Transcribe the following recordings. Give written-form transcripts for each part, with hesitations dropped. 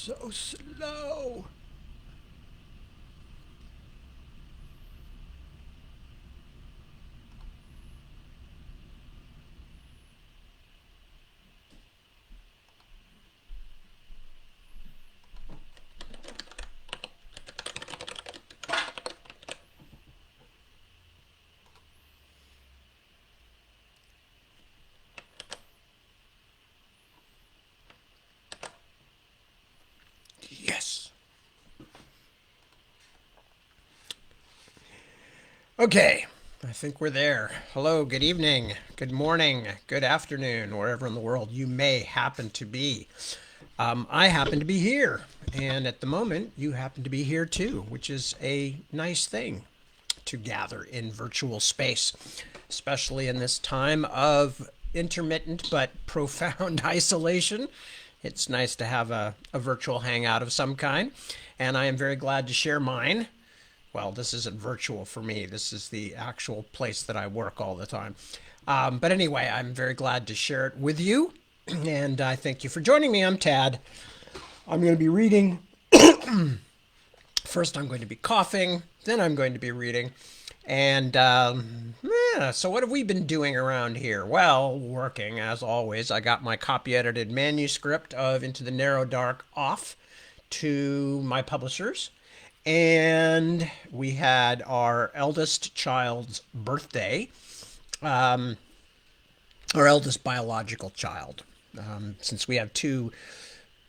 so slow. Yes. Okay, I think we're there. Hello, good evening, good morning, good afternoon, wherever in the world you may happen to be. I happen to be here, and at the moment, you happen to be here too, which is a nice thing to gather in virtual space, especially in this time of intermittent but profound isolation. It's nice to have a virtual hangout of some kind, and I am very glad to share mine. Well, this isn't virtual for me. This is the actual place that I work all the time. But anyway, I'm very glad to share it with you. And I thank you for joining me. I'm Tad. I'm going to be reading. First, I'm going to be coughing. Then, I'm going to be reading. And yeah, so what have we been doing around here? Well, working as always. I got my copy edited manuscript of Into the Narrow Dark off to my publishers. And we had our eldest child's birthday, our eldest biological child. Since we have two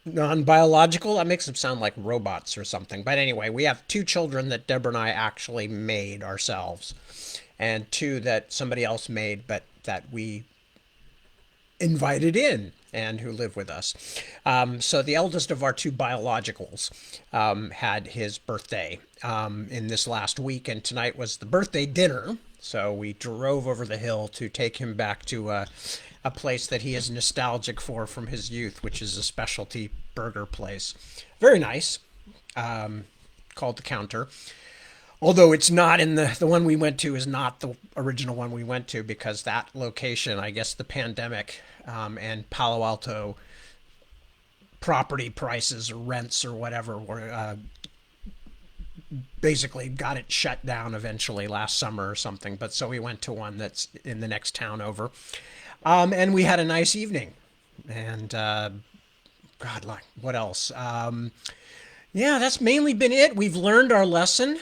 non-biological, that makes them sound like robots or something. But anyway, we have two children that Deborah and I actually made ourselves, and two that somebody else made, but that we invited in and who live with us. So the eldest of our two biologicals had his birthday in this last week, and tonight was the birthday dinner. So we drove over the hill to take him back to a place that he is nostalgic for from his youth, which is a specialty burger place. Very nice, called The Counter. Although it's not in the one we went to is not the original one we went to, because that location, I guess the pandemic and Palo Alto property prices or rents or whatever were basically got it shut down eventually last summer or something. But so we went to one that's in the next town over. And we had a nice evening. And God, like, what else? Yeah, that's mainly been it. We've learned our lesson.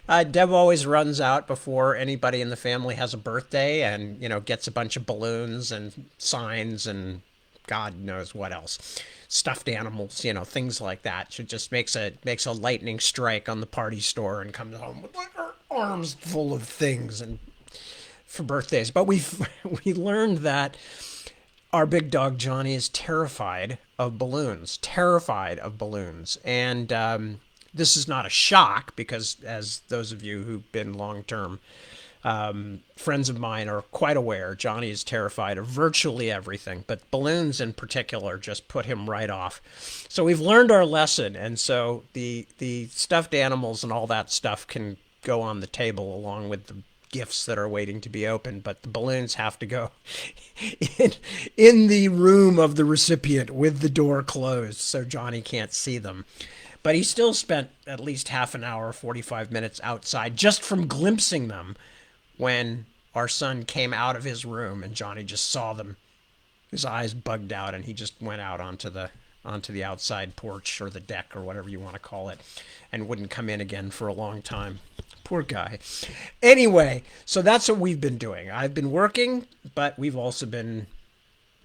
Deb always runs out before anybody in the family has a birthday, and gets a bunch of balloons and signs and God knows what else, stuffed animals, things like that. She just makes a lightning strike on the party store and comes home with like her arms full of things and for birthdays. But we learned that our big dog Johnny is terrified of balloons, and this is not a shock because, as those of you who've been long-term friends of mine are quite aware, Johnny is terrified of virtually everything, but balloons in particular just put him right off. So we've learned our lesson, and so the stuffed animals and all that stuff can go on the table along with the gifts that are waiting to be opened, but the balloons have to go in, in the room of the recipient with the door closed so Johnny can't see them. But he still spent at least half an hour, 45 minutes outside just from glimpsing them when our son came out of his room and Johnny just saw them. His eyes bugged out and he just went out onto the outside porch or the deck or whatever you want to call it and wouldn't come in again for a long time. Poor guy. Anyway, so that's what we've been doing. I've been working, but we've also been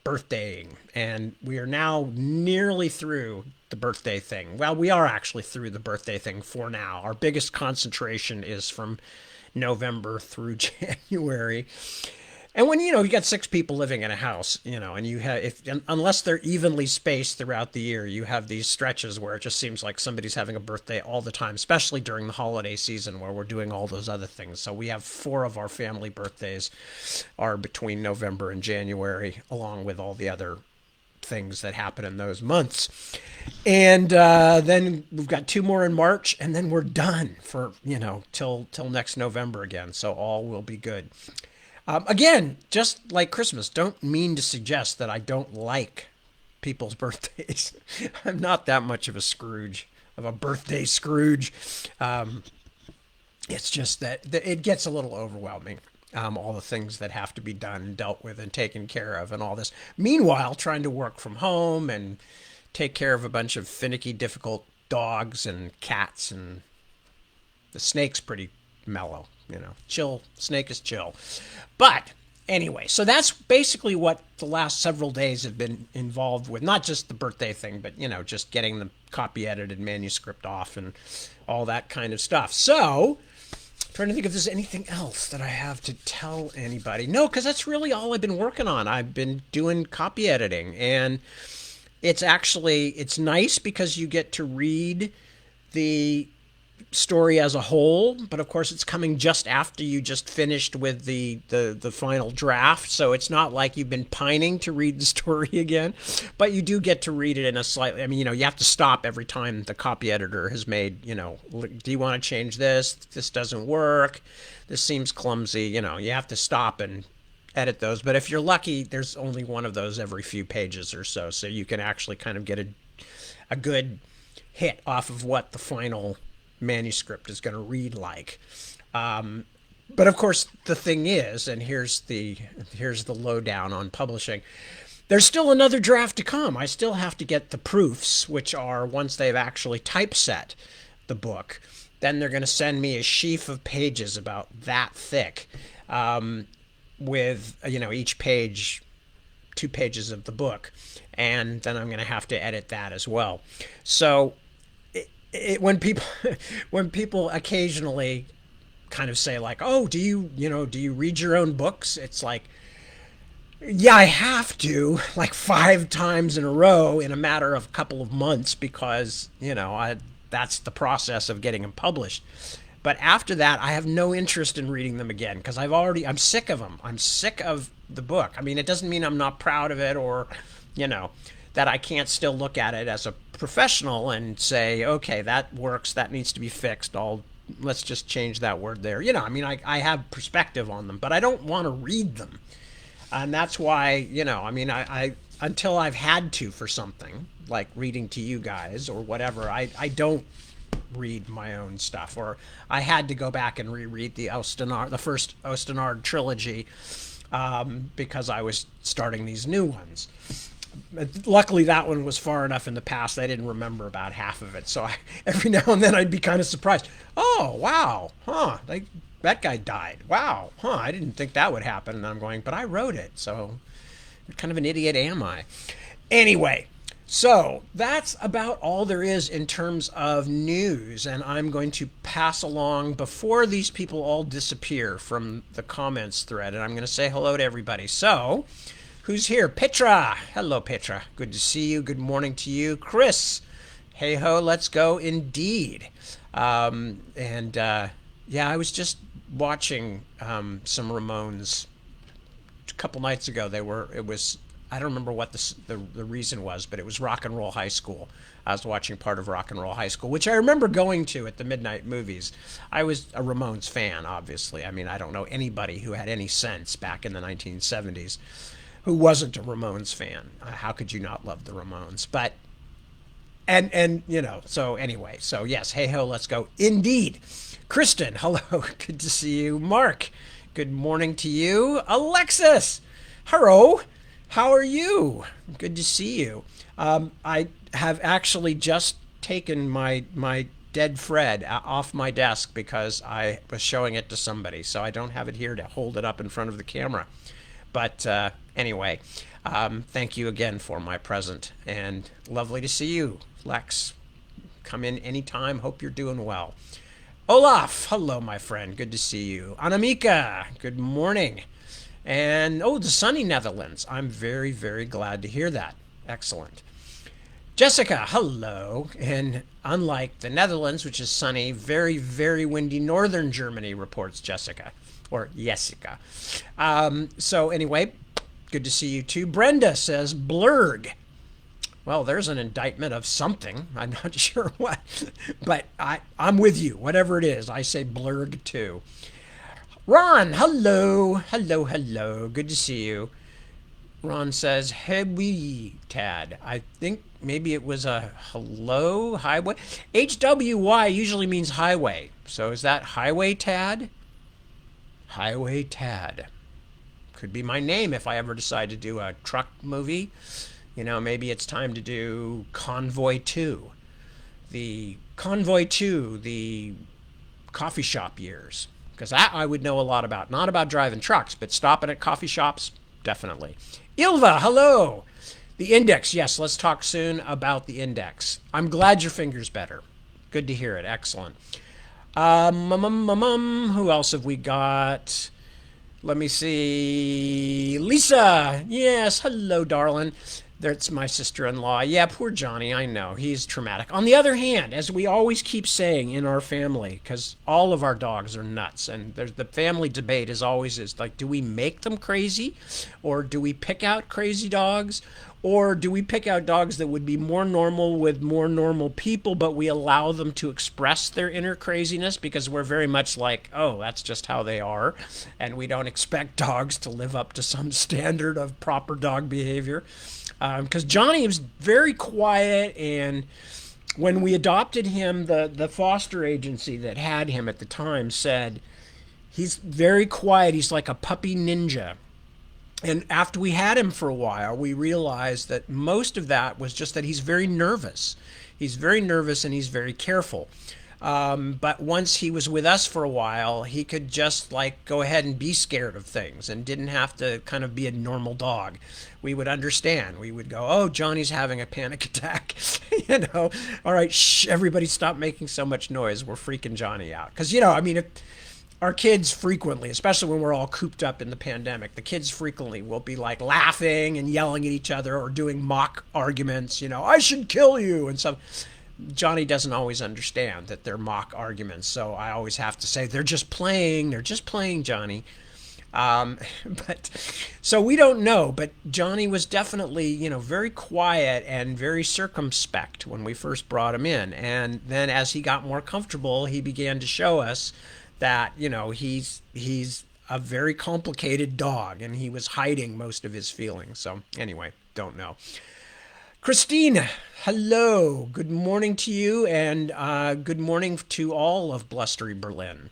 birthdaying, and we are now nearly through the birthday thing. Well, we are actually through the birthday thing for now. Our biggest concentration is from November through January. And when you got six people living in a house, and you have if unless they're evenly spaced throughout the year, you have these stretches where it just seems like somebody's having a birthday all the time, especially during the holiday season where we're doing all those other things. So we have four of our family birthdays are between November and January, along with all the other things that happen in those months. And then we've got two more in March, and then we're done for till next November again. So all will be good. Again, just like Christmas, don't mean to suggest that I don't like people's birthdays. I'm not that much of a Scrooge, of a birthday Scrooge. Um, it's just that it gets a little overwhelming. All the things that have to be done and dealt with and taken care of and all this. Meanwhile, trying to work from home and take care of a bunch of finicky, difficult dogs and cats, and the snake's pretty mellow, chill. Snake is chill. But anyway, so that's basically what the last several days have been involved with. Not just the birthday thing, but, just getting the copy edited manuscript off and all that kind of stuff. So, trying to think if there's anything else that I have to tell anybody. No, because that's really all I've been working on. I've been doing copy editing, and it's nice because you get to read the story as a whole, but of course it's coming just after you just finished with the final draft, so it's not like you've been pining to read the story again, but you do get to read it in a slightly, you have to stop every time the copy editor has made, do you want to change this? This doesn't work. This seems clumsy. You have to stop and edit those. But if you're lucky, there's only one of those every few pages or so, so you can actually kind of get a good hit off of what the final manuscript is going to read like. But of course, the thing is, and here's the lowdown on publishing. There's still another draft to come. I still have to get the proofs, which are once they've actually typeset the book, then they're going to send me a sheaf of pages about that thick, with each page 2 pages of the book, and then I'm going to have to edit that as well. So when people occasionally kind of say like, oh, do you read your own books? It's like, yeah, I have to, like 5 times in a row in a matter of a couple of months, because that's the process of getting them published. But after that, I have no interest in reading them again, because I'm sick of them. I'm sick of the book. I mean, it doesn't mean I'm not proud of it, or that I can't still look at it as a professional and say, okay, that works, that needs to be fixed, let's just change that word there. I have perspective on them, but I don't want to read them. And that's why, I until I've had to for something, like reading to you guys or whatever, I don't read my own stuff. Or I had to go back and reread the first Ostenard trilogy, because I was starting these new ones. Luckily, that one was far enough in the past I didn't remember about half of it. So every now and then I'd be kind of surprised. Oh, wow, huh, that guy died. Wow, huh, I didn't think that would happen. And I'm going, but I wrote it, so what kind of an idiot am I? Anyway, so that's about all there is in terms of news. And I'm going to pass along before these people all disappear from the comments thread. And I'm going to say hello to everybody. So, who's here? Petra. Hello, Petra. Good to see you. Good morning to you. Chris. Hey ho, let's go indeed. Yeah, I was just watching some Ramones a couple nights ago. I don't remember what the reason was, but it was Rock and Roll High School. I was watching part of Rock and Roll High School, which I remember going to at the midnight movies. I was a Ramones fan, obviously. I mean, I don't know anybody who had any sense back in the 1970s who wasn't a Ramones fan. How could you not love the Ramones? But, so anyway, so yes, hey ho, let's go. Indeed. Kristen, hello, good to see you. Mark, good morning to you. Alexis, hello, how are you? Good to see you. I have actually just taken my dead Fred off my desk because I was showing it to somebody, so I don't have it here to hold it up in front of the camera. But anyway, thank you again for my present, and lovely to see you, Lex. Come in anytime. Hope you're doing well. Olaf, hello, my friend. Good to see you. Anamika, good morning. And, the sunny Netherlands. I'm very, very glad to hear that. Excellent. Jessica, hello. And unlike the Netherlands, which is sunny, very, very windy northern Germany, reports Jessica. Or Jessica. So anyway, good to see you too. Brenda says, blurg. Well, there's an indictment of something. I'm not sure what. But I'm with you. Whatever it is, I say blurg too. Ron, hello. Hello, hello. Good to see you. Ron says, "Heavy Tad." I think maybe it was a hello highway. HWY usually means highway. So is that Highway Tad? Highway Tad. Could be my name if I ever decide to do a truck movie. Maybe it's time to do Convoy 2. The Convoy 2, the coffee shop years. Because that I would know a lot about. Not about driving trucks, but stopping at coffee shops, definitely. Ilva, hello. The index, yes, let's talk soon about the index. I'm glad your finger's better. Good to hear it. Excellent. Who else have we got? Let me see. Lisa. Yes. Hello, darling. That's my sister-in-law. Yeah, poor Johnny. I know. He's traumatic. On the other hand, as we always keep saying in our family, because all of our dogs are nuts, and there's the family debate is like, do we make them crazy? Or do we pick out crazy dogs? Or do we pick out dogs that would be more normal with more normal people, but we allow them to express their inner craziness because we're very much like, oh, that's just how they are. And we don't expect dogs to live up to some standard of proper dog behavior. Because Johnny was very quiet, and when we adopted him, the foster agency that had him at the time said, he's very quiet. He's like a puppy ninja. And after we had him for a while, we realized that most of that was just that he's very nervous. He's very nervous and he's very careful. But once he was with us for a while, he could just like go ahead and be scared of things and didn't have to kind of be a normal dog. We would understand. We would go, oh, Johnny's having a panic attack. All right, shh, everybody stop making so much noise. We're freaking Johnny out. Because, I mean, if our kids frequently, especially when we're all cooped up in the pandemic, the kids frequently will be like laughing and yelling at each other or doing mock arguments, I should kill you and stuff. Johnny doesn't always understand that they're mock arguments, so I always have to say, they're just playing, Johnny. But so we don't know, but Johnny was definitely, very quiet and very circumspect when we first brought him in. And then as he got more comfortable, he began to show us that, he's a very complicated dog and he was hiding most of his feelings. So anyway, don't know. Christine, hello. Good morning to you, and good morning to all of blustery Berlin.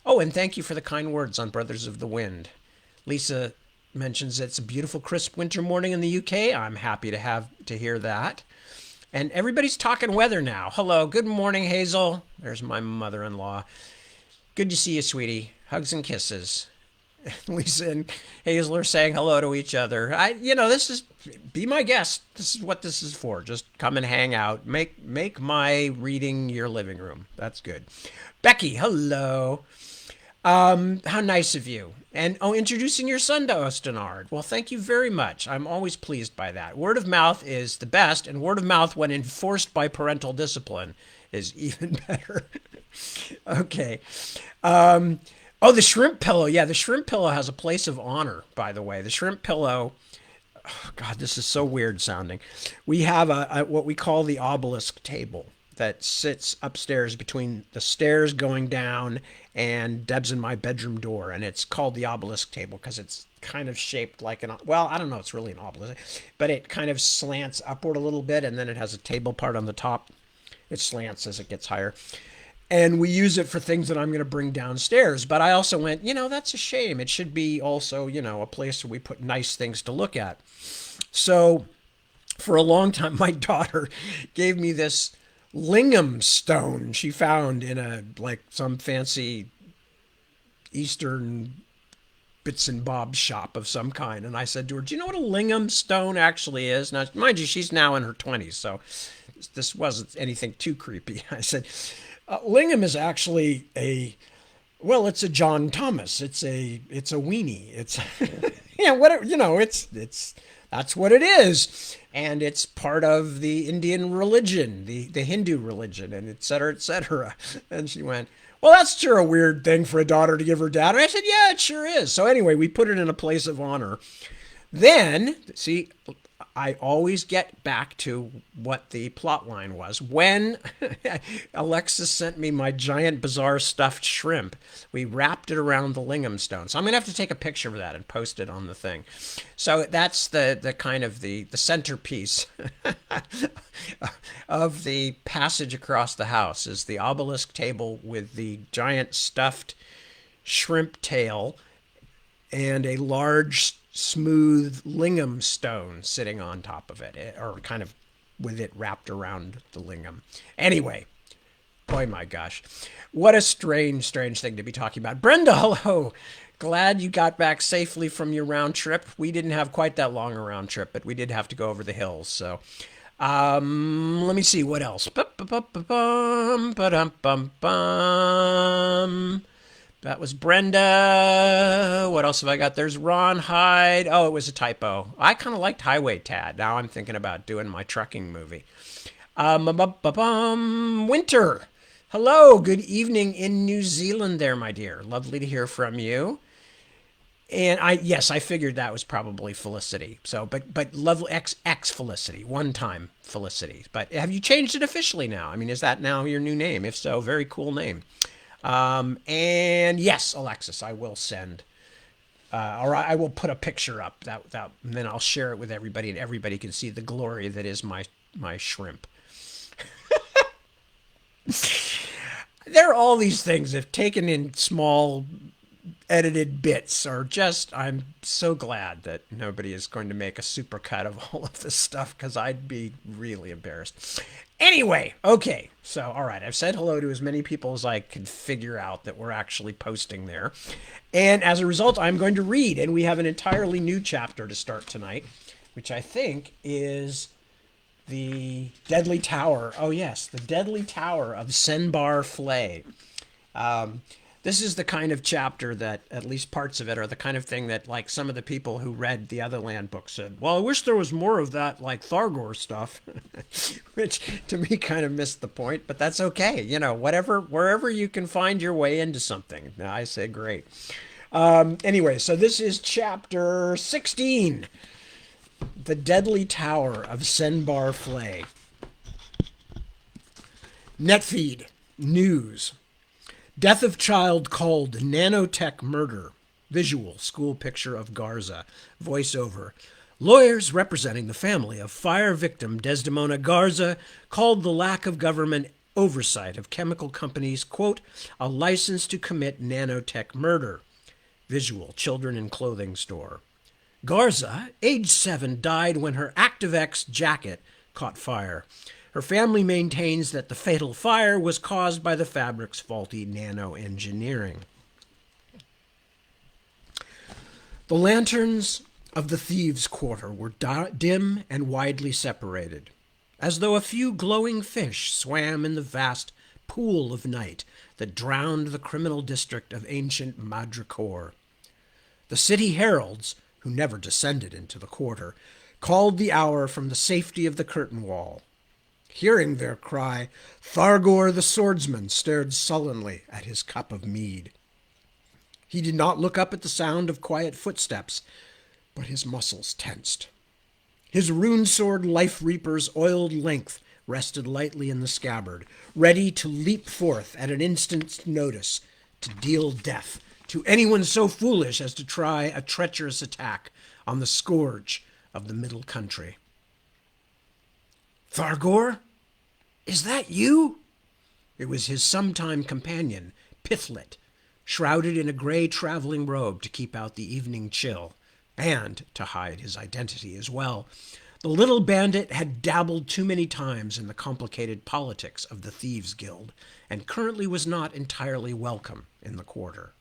Oh, and thank you for the kind words on Brothers of the Wind. Lisa mentions it's a beautiful, crisp winter morning in the UK. I'm happy to hear that. And everybody's talking weather now. Hello, good morning, Hazel. There's my mother-in-law. Good to see you, sweetie. Hugs and kisses. Lisa and Hazel are saying hello to each other. Be my guest. This is what this is for. Just come and hang out. Make my reading your living room. That's good. Becky, hello. How nice of you. And introducing your son to Ostenard. Well, thank you very much. I'm always pleased by that. Word of mouth is the best, and word of mouth when enforced by parental discipline is even better. Okay. Oh, the shrimp pillow. Yeah, the shrimp pillow has a place of honor, by the way. The shrimp pillow, oh God, this is so weird sounding. We have a what we call the obelisk table that sits upstairs between the stairs going down and Deb's and my bedroom door. And it's called the obelisk table because it's kind of shaped like well, I don't know, it's really an obelisk, but it kind of slants upward a little bit, and then it has a table part on the top. It slants as it gets higher. And we use it for things that I'm going to bring downstairs. But I also went, that's a shame. It should be also, a place where we put nice things to look at. So for a long time, my daughter gave me this lingam stone she found in some fancy Eastern bits and bobs shop of some kind. And I said to her, do you know what a lingam stone actually is? Now, mind you, she's now in her 20s, so this wasn't anything too creepy. I said, lingam is actually it's a John Thomas. It's a weenie. It's that's what it is. And it's part of the Indian religion, the Hindu religion, and et cetera, et cetera. And she went, well, that's sure a weird thing for a daughter to give her dad. And I said, yeah, it sure is. So anyway, we put it in a place of honor. Then, see, I always get back to what the plot line was. When Alexis sent me my giant bizarre stuffed shrimp, we wrapped it around the lingam stone. So I'm gonna have to take a picture of that and post it on the thing. So that's the kind of the centerpiece of the passage across the house is the obelisk table with the giant stuffed shrimp tail and a large smooth lingam stone sitting on top of it, or kind of with it wrapped around the lingam. Anyway, boy, my gosh, what a strange thing to be talking about. Brenda, hello. Glad you got back safely from your round trip. We didn't have quite that long a round trip, but we did have to go over the hills. So, let me see what else. That was Brenda. What else have I got? There's Ron Hyde. Oh, it was a typo. I kind of liked Highway Tad. Now I'm thinking about doing my trucking movie. Winter. Hello. Good evening in New Zealand there, my dear. Lovely to hear from you. And yes, I figured that was probably Felicity. So, but lovely ex Felicity, one time Felicity. But have you changed it officially now? I mean, is that now your new name? If so, very cool name. And yes, Alexis, I will send, or I will put a picture up and then I'll share it with everybody, and everybody can see the glory that is my shrimp. There are all these things, if taken in small edited bits, are just, I'm so glad that nobody is going to make a supercut of all of this stuff, because I'd be really embarrassed. Anyway, okay, so all right, I've said hello to as many people as I could figure out that we're actually posting there, and as a result, I'm going to read, and we have an entirely new chapter to start tonight, which I think is the Deadly Tower. Oh yes, the Deadly Tower of Senbar Flay. This is the kind of chapter that, at least parts of it, are the kind of thing that, like, some of the people who read the Otherland book said, well, I wish there was more of that, like, Thargor stuff, which to me kind of missed the point, but that's okay. You know, wherever you can find your way into something, I say great. Anyway, so this is chapter 16, The Deadly Tower of Senbar Flay. Netfeed, news. Death of child called nanotech murder. Visual, school picture of Garza. Voiceover. Lawyers representing the family of fire victim Desdemona Garza called the lack of government oversight of chemical companies, quote, a license to commit nanotech murder. Visual, children in clothing store. Garza, age 7, died when her ActiveX jacket caught fire. Her family maintains that the fatal fire was caused by the fabric's faulty nanoengineering. The lanterns of the thieves' quarter were dim and widely separated, as though a few glowing fish swam in the vast pool of night that drowned the criminal district of ancient Madricore. The city heralds, who never descended into the quarter, called the hour from the safety of the curtain wall. Hearing their cry, Thargor the swordsman stared sullenly at his cup of mead. He did not look up at the sound of quiet footsteps, but his muscles tensed. His rune sword Life Reaper's oiled length rested lightly in the scabbard, ready to leap forth at an instant's notice to deal death to anyone so foolish as to try a treacherous attack on the scourge of the Middle Country. Thargor? Is that you? It was his sometime companion, Pithlet, shrouded in a gray traveling robe to keep out the evening chill, and to hide his identity as well. The little bandit had dabbled too many times in the complicated politics of the Thieves' Guild, and currently was not entirely welcome in the quarter.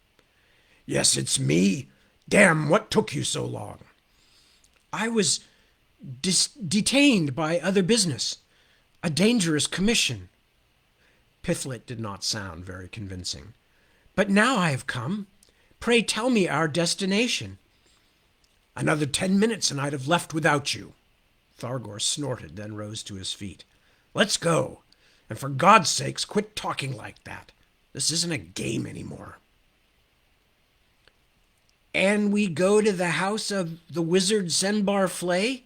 Yes, it's me. Damn, what took you so long? I was detained by other business. A dangerous commission. Pithlet did not sound very convincing. But now I have come. Pray tell me our destination. Another 10 minutes and I'd have left without you. Thargor snorted, then rose to his feet. Let's go. And for God's sakes, quit talking like that. This isn't a game anymore. And we go to the house of the wizard Senbar Flay?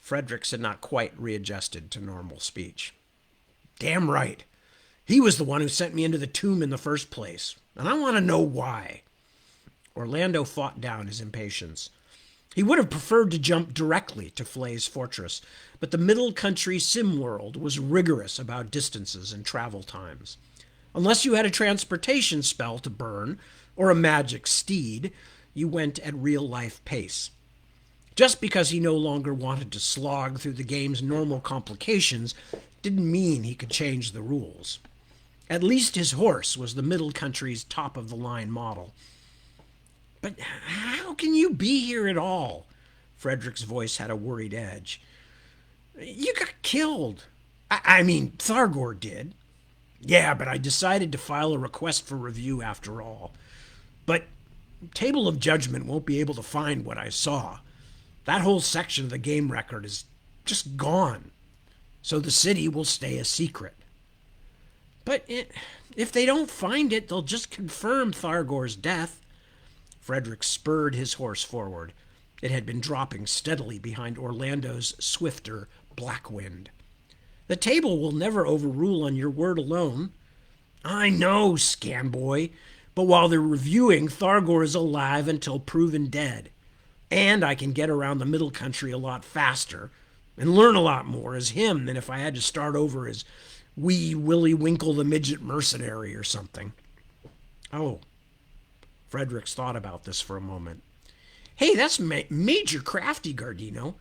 Fredericks had not quite readjusted to normal speech. Damn right. He was the one who sent me into the tomb in the first place, and I want to know why. Orlando fought down his impatience. He would have preferred to jump directly to Flay's fortress, but the middle country sim world was rigorous about distances and travel times. Unless you had a transportation spell to burn or a magic steed, you went at real-life pace. Just because he no longer wanted to slog through the game's normal complications didn't mean he could change the rules. At least his horse was the middle country's top-of-the-line model. But how can you be here at all? Frederick's voice had a worried edge. You got killed. I mean, Thargor did. Yeah, but I decided to file a request for review after all. But Table of Judgment won't be able to find what I saw. That whole section of the game record is just gone. So the city will stay a secret. But if they don't find it, they'll just confirm Thargor's death. Frederick spurred his horse forward. It had been dropping steadily behind Orlando's swifter Blackwind. The table will never overrule on your word alone. I know, Scamboy, but while they're reviewing, Thargor is alive until proven dead. And I can get around the middle country a lot faster and learn a lot more as him than if I had to start over as wee Willy Winkle the Midget Mercenary or something. Oh. Fredericks thought about this for a moment. Hey, that's major crafty, Gardino.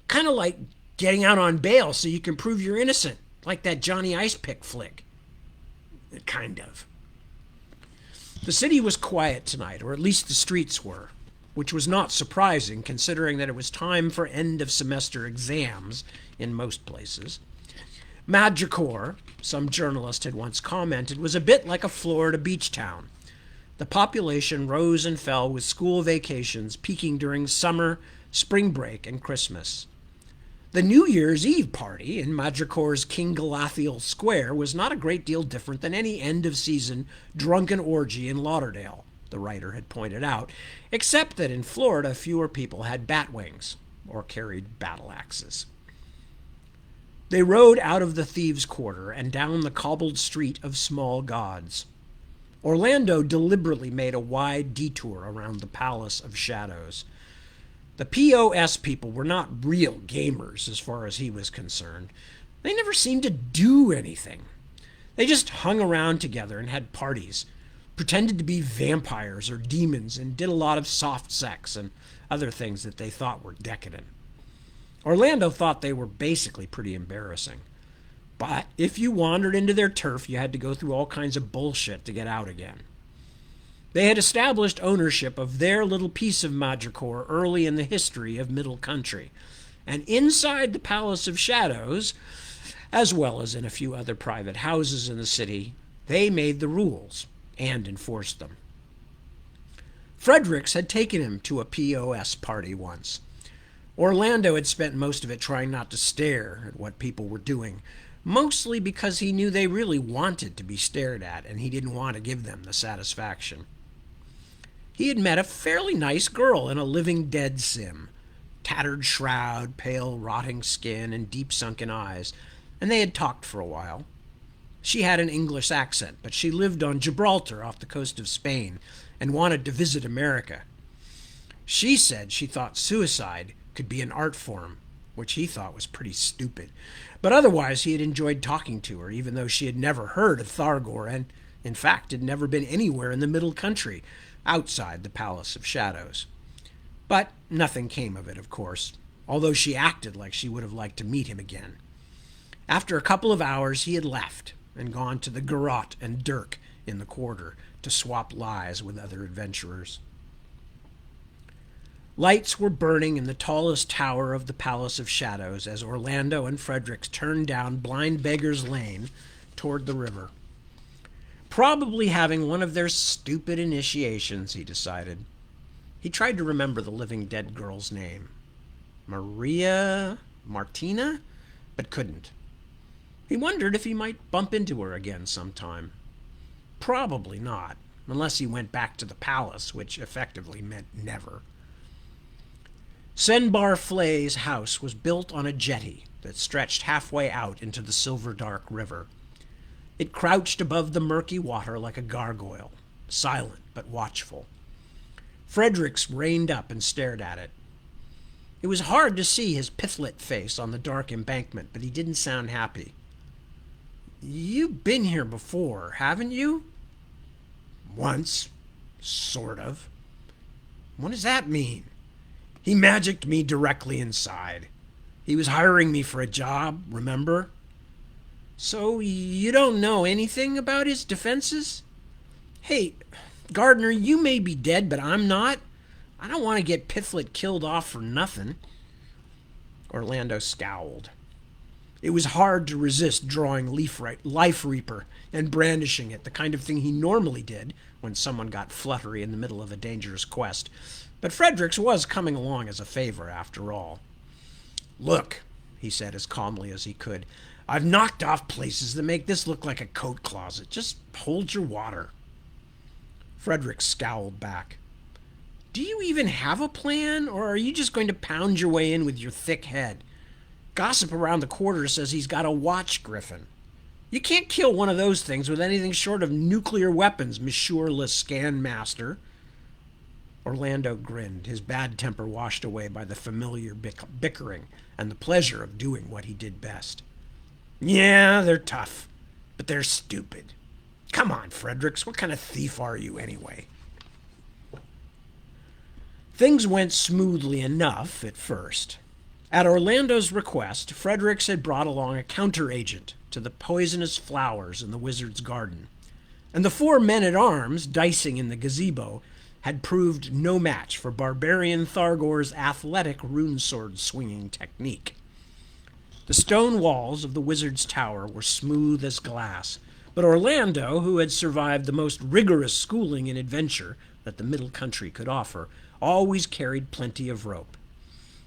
Kind of like getting out on bail so you can prove you're innocent, like that Johnny Ice Pick flick. Kind of. The city was quiet tonight, or at least the streets were, which was not surprising considering that it was time for end-of-semester exams in most places. Madripoor, some journalist had once commented, was a bit like a Florida beach town. The population rose and fell with school vacations peaking during summer, spring break, and Christmas. The New Year's Eve party in Madripoor's King Galathiel Square was not a great deal different than any end-of-season drunken orgy in Lauderdale, the writer had pointed out, except that in Florida fewer people had bat wings or carried battle axes. They rode out of the thieves' quarter and down the cobbled street of small gods. Orlando deliberately made a wide detour around the Palace of Shadows. The POS people were not real gamers as far as he was concerned. They never seemed to do anything. They just hung around together and had parties, pretended to be vampires or demons, and did a lot of soft sex and other things that they thought were decadent. Orlando thought they were basically pretty embarrassing. But if you wandered into their turf, you had to go through all kinds of bullshit to get out again. They had established ownership of their little piece of Madripoor early in the history of Middle Country, and inside the Palace of Shadows, as well as in a few other private houses in the city, they made the rules and enforced them. Fredericks had taken him to a POS party once. Orlando had spent most of it trying not to stare at what people were doing, mostly because he knew they really wanted to be stared at and he didn't want to give them the satisfaction. He had met a fairly nice girl in a Living Dead sim, tattered shroud, pale, rotting skin, and deep sunken eyes, and they had talked for a while. She had an English accent, but she lived on Gibraltar off the coast of Spain and wanted to visit America. She said she thought suicide could be an art form, which he thought was pretty stupid. But otherwise he had enjoyed talking to her, even though she had never heard of Thargor and, in fact, had never been anywhere in the Middle Country outside the Palace of Shadows. But nothing came of it, of course, although she acted like she would have liked to meet him again. After a couple of hours, he had left and gone to the Garrote and Dirk in the quarter to swap lies with other adventurers. Lights were burning in the tallest tower of the Palace of Shadows as Orlando and Fredericks turned down Blind Beggar's Lane toward the river. Probably having one of their stupid initiations, he decided. He tried to remember the living dead girl's name. Martina? But couldn't. He wondered if he might bump into her again sometime. Probably not, unless he went back to the palace, which effectively meant never. Senbar Flay's house was built on a jetty that stretched halfway out into the silver dark river. It crouched above the murky water like a gargoyle, silent but watchful. Fredericks reined up and stared at it. It was hard to see his pithlit face on the dark embankment, but he didn't sound happy. "You've been here before, haven't you?" "Once, sort of." "What does that mean?" "He magicked me directly inside. He was hiring me for a job, remember?" "So you don't know anything about his defenses?" "Hey, Gardner, you may be dead, but I'm not. I don't want to get Pithlet killed off for nothing." Orlando scowled. It was hard to resist drawing Life Reaper and brandishing it, the kind of thing he normally did when someone got fluttery in the middle of a dangerous quest. But Fredericks was coming along as a favor, after all. "Look," he said as calmly as he could, "I've knocked off places that make this look like a coat closet. Just hold your water." Fredericks scowled back. "Do you even have a plan, or are you just going to pound your way in with your thick head? Gossip around the quarter says he's got a watch griffin. You can't kill one of those things with anything short of nuclear weapons, Monsieur le Scan Master." Orlando grinned, his bad temper washed away by the familiar bickering and the pleasure of doing what he did best. "Yeah, they're tough, but they're stupid. Come on, Fredericks, what kind of thief are you anyway?" Things went smoothly enough at first. At Orlando's request, Fredericks had brought along a counter-agent to the poisonous flowers in the wizard's garden, and the 4 men-at-arms dicing in the gazebo had proved no match for barbarian Thargor's athletic rune-sword swinging technique. The stone walls of the wizard's tower were smooth as glass, but Orlando, who had survived the most rigorous schooling in adventure that the middle country could offer, always carried plenty of rope.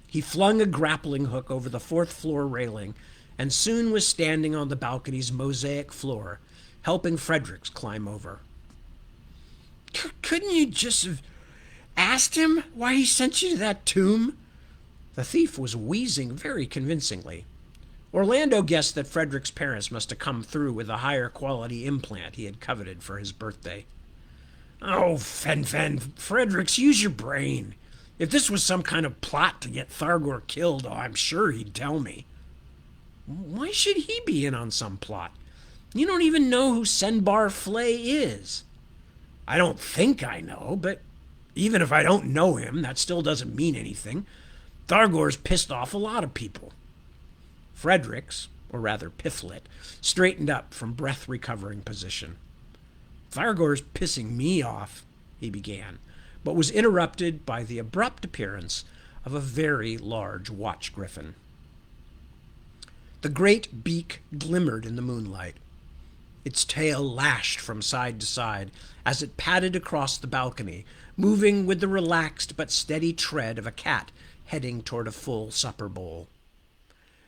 He flung a grappling hook over the 4th floor railing and soon was standing on the balcony's mosaic floor, helping Fredericks climb over. "Couldn't you just have asked him why he sent you to that tomb?" The thief was wheezing very convincingly. Orlando guessed that Frederick's parents must have come through with a higher quality implant he had coveted for his birthday. "Oh, Fen, Fredericks, use your brain. If this was some kind of plot to get Thargor killed, I'm sure he'd tell me." "Why should he be in on some plot? You don't even know who Senbar Flay is." "I don't think I know, but even if I don't know him, that still doesn't mean anything. Thargor's pissed off a lot of people." Fredericks, or rather Pithlet, straightened up from breath-recovering position. "Thargor's pissing me off," he began, but was interrupted by the abrupt appearance of a very large watch griffin. The great beak glimmered in the moonlight. Its tail lashed from side to side as it padded across the balcony, moving with the relaxed but steady tread of a cat heading toward a full supper bowl.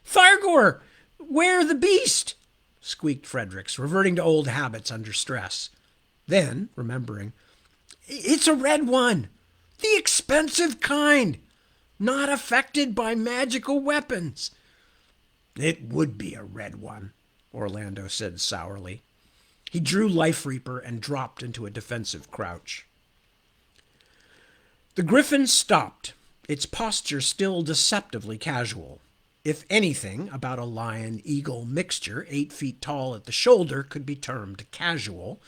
"Thargor! Where the beast?" squeaked Fredericks, reverting to old habits under stress. Then, remembering, "It's a red one, the expensive kind, not affected by magical weapons." "It would be a red one," Orlando said sourly. He drew Life Reaper and dropped into a defensive crouch. The griffin stopped, its posture still deceptively casual. If anything about a lion-eagle mixture 8 feet tall at the shoulder could be termed casual,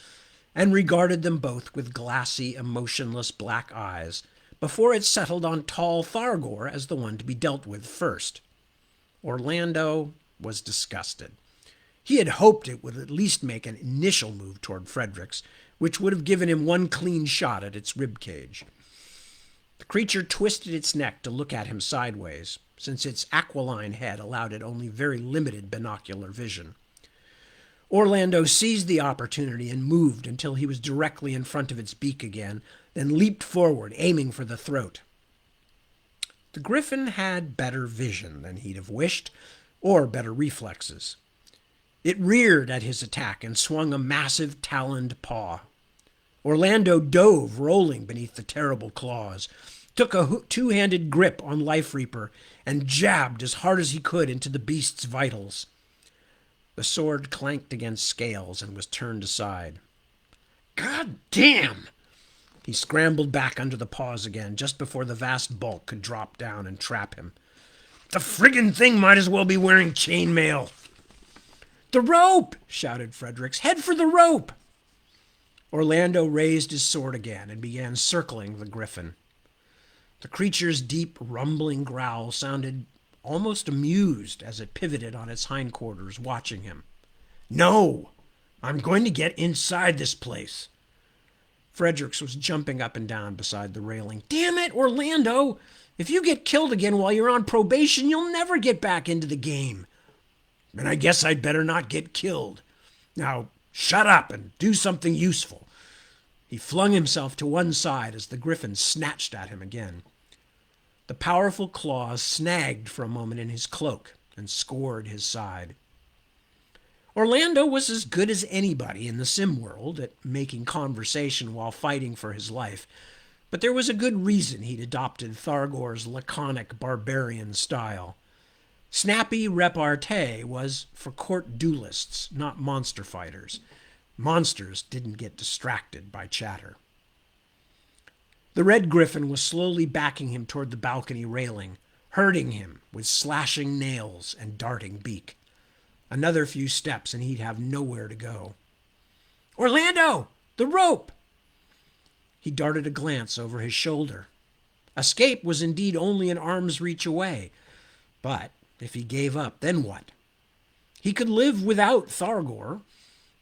and regarded them both with glassy, emotionless black eyes before it settled on tall Thargor as the one to be dealt with first. Orlando was disgusted. He had hoped it would at least make an initial move toward Fredericks, which would have given him one clean shot at its rib cage. The creature twisted its neck to look at him sideways, since its aquiline head allowed it only very limited binocular vision. Orlando seized the opportunity and moved until he was directly in front of its beak again, then leaped forward, aiming for the throat. The griffin had better vision than he'd have wished, or better reflexes. It reared at his attack and swung a massive taloned paw. Orlando dove, rolling beneath the terrible claws. took a two-handed grip on Life Reaper, and jabbed as hard as he could into the beast's vitals. The sword clanked against scales and was turned aside. God damn! He scrambled back under the paws again, just before the vast bulk could drop down and trap him. The friggin' thing might as well be wearing chainmail. The rope! Shouted Fredericks. Head for the rope! Orlando raised his sword again and began circling the griffin. The creature's deep, rumbling growl sounded almost amused as it pivoted on its hindquarters, watching him. No! I'm going to get inside this place. Fredericks was jumping up and down beside the railing. Damn it, Orlando! If you get killed again while you're on probation, you'll never get back into the game. Then I guess I'd better not get killed. Now, shut up and do something useful. He flung himself to one side as the griffin snatched at him again. The powerful claws snagged for a moment in his cloak and scored his side. Orlando was as good as anybody in the sim world at making conversation while fighting for his life, but there was a good reason he'd adopted Thargor's laconic barbarian style. Snappy repartee was for court duelists, not monster fighters. Monsters didn't get distracted by chatter. The red griffin was slowly backing him toward the balcony railing, hurting him with slashing nails and darting beak. Another few steps and he'd have nowhere to go. Orlando! The rope! He darted a glance over his shoulder. Escape was indeed only an arm's reach away. But if he gave up, then what? He could live without Thargor,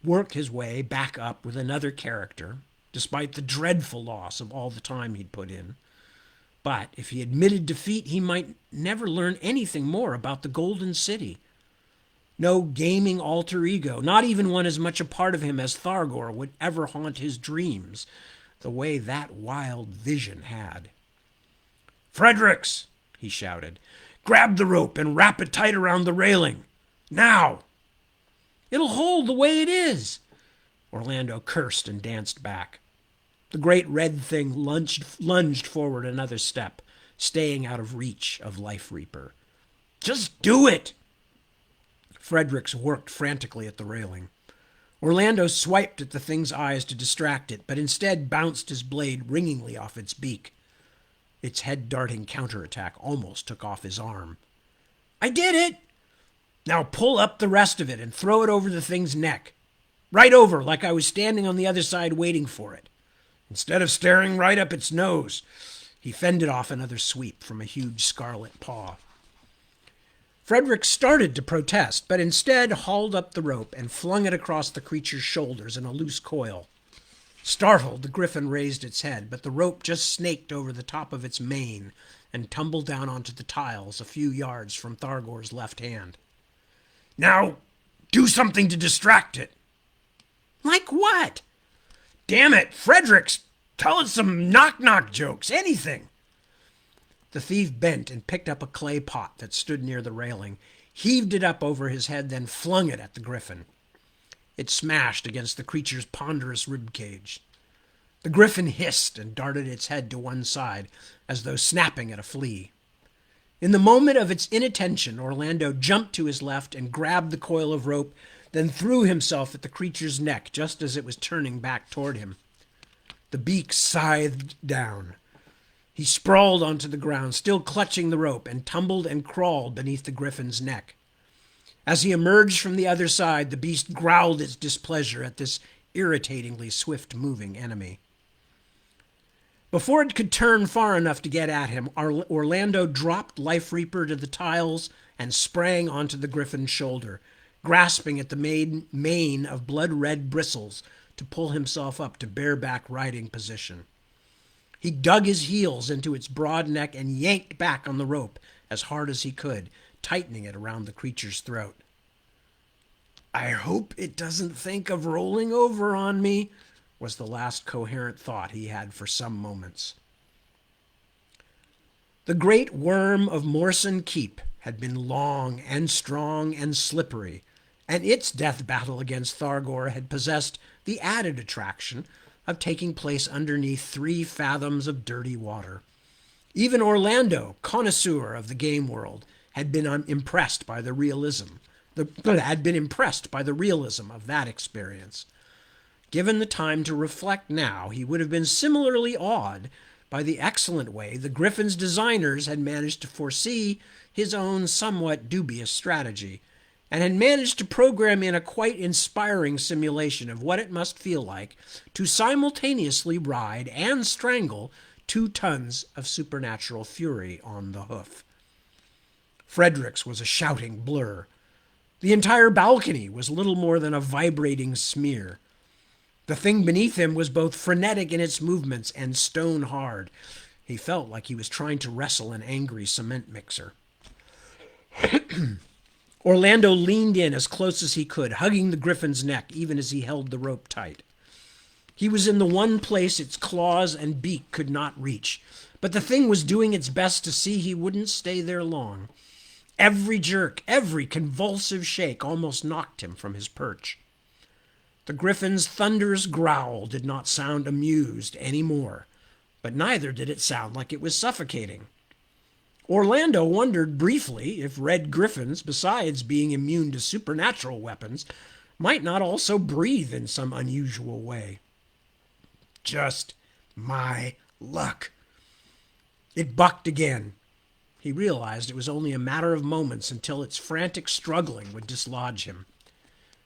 work his way back up with another character, despite the dreadful loss of all the time he'd put in. But if he admitted defeat, he might never learn anything more about the Golden City. No gaming alter ego, not even one as much a part of him as Thargor, would ever haunt his dreams the way that wild vision had. Fredericks, he shouted, grab the rope and wrap it tight around the railing. Now! It'll hold the way it is. Orlando cursed and danced back. The great red thing lunged forward another step, staying out of reach of Life Reaper. Just do it! Fredericks worked frantically at the railing. Orlando swiped at the thing's eyes to distract it, but instead bounced his blade ringingly off its beak. Its head-darting counterattack almost took off his arm. I did it! Now pull up the rest of it and throw it over the thing's neck. Right over, like I was standing on the other side waiting for it. Instead of staring right up its nose, he fended off another sweep from a huge scarlet paw. Frederick started to protest, but instead hauled up the rope and flung it across the creature's shoulders in a loose coil. Startled, the griffin raised its head, but the rope just snaked over the top of its mane and tumbled down onto the tiles a few yards from Thargor's left hand. Now, do something to distract it. Like what? Damn it, Fredericks, tell us some knock-knock jokes, anything. The thief bent and picked up a clay pot that stood near the railing, heaved it up over his head, then flung it at the griffin. It smashed against the creature's ponderous rib cage. The griffin hissed and darted its head to one side, as though snapping at a flea. In the moment of its inattention, Orlando jumped to his left and grabbed the coil of rope, then threw himself at the creature's neck just as it was turning back toward him. The beak scythed down. He sprawled onto the ground, still clutching the rope, and tumbled and crawled beneath the griffin's neck. As he emerged from the other side, the beast growled its displeasure at this irritatingly swift-moving enemy. Before it could turn far enough to get at him, Orlando dropped Life Reaper to the tiles and sprang onto the griffin's shoulder, grasping at the mane of blood-red bristles to pull himself up to bareback riding position. He dug his heels into its broad neck and yanked back on the rope as hard as he could, tightening it around the creature's throat. I hope it doesn't think of rolling over on me, was the last coherent thought he had for some moments. The great worm of Morson Keep had been long and strong and slippery, and its death battle against Thargor had possessed the added attraction of taking place underneath 3 fathoms of dirty water. Even Orlando, connoisseur of the game world, had been impressed by the realism. Had been impressed by the realism of that experience. Given the time to reflect now, he would have been similarly awed by the excellent way the Griffin's designers had managed to foresee his own somewhat dubious strategy, and had managed to program in a quite inspiring simulation of what it must feel like to simultaneously ride and strangle 2 tons of supernatural fury on the hoof. Frederick's was a shouting blur. The entire balcony was little more than a vibrating smear. The thing beneath him was both frenetic in its movements and stone hard. He felt like he was trying to wrestle an angry cement mixer. Orlando leaned in as close as he could, hugging the Griffin's neck even as he held the rope tight. He was in the one place its claws and beak could not reach, but the thing was doing its best to see he wouldn't stay there long. Every jerk, every convulsive shake almost knocked him from his perch. The Griffin's thunderous growl did not sound amused any more, but neither did it sound like it was suffocating. Orlando wondered briefly if red Griffins, besides being immune to supernatural weapons, might not also breathe in some unusual way. Just my luck. It bucked again. He realized it was only a matter of moments until its frantic struggling would dislodge him.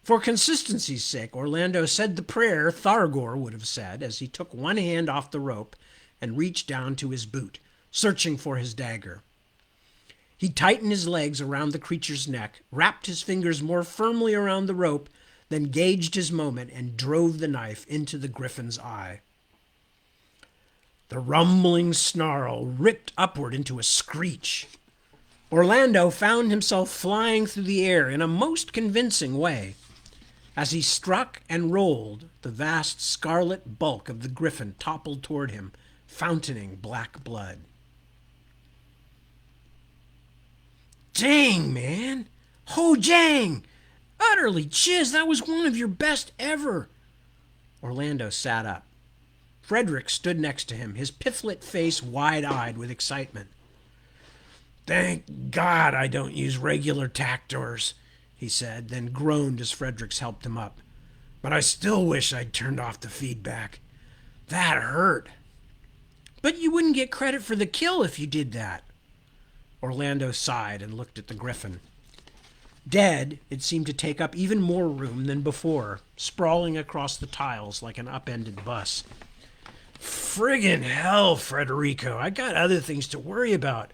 For consistency's sake, Orlando said the prayer Thargor would have said as he took one hand off the rope and reached down to his boot, searching for his dagger. He tightened his legs around the creature's neck, wrapped his fingers more firmly around the rope, then gauged his moment and drove the knife into the Griffin's eye. The rumbling snarl ripped upward into a screech. Orlando found himself flying through the air in a most convincing way. As he struck and rolled, the vast scarlet bulk of the Griffin toppled toward him, fountaining black blood. Dang, man! Ho jang! Utterly chiz, that was one of your best ever! Orlando sat up. Frederick stood next to him, his pithlet face wide-eyed with excitement. Thank God I don't use regular tactors, he said, then groaned as Fredericks helped him up. But I still wish I'd turned off the feedback. That hurt. But you wouldn't get credit for the kill if you did that. Orlando sighed and looked at the Griffin. Dead, it seemed to take up even more room than before, sprawling across the tiles like an upended bus. Friggin' hell, Frederico, I got other things to worry about.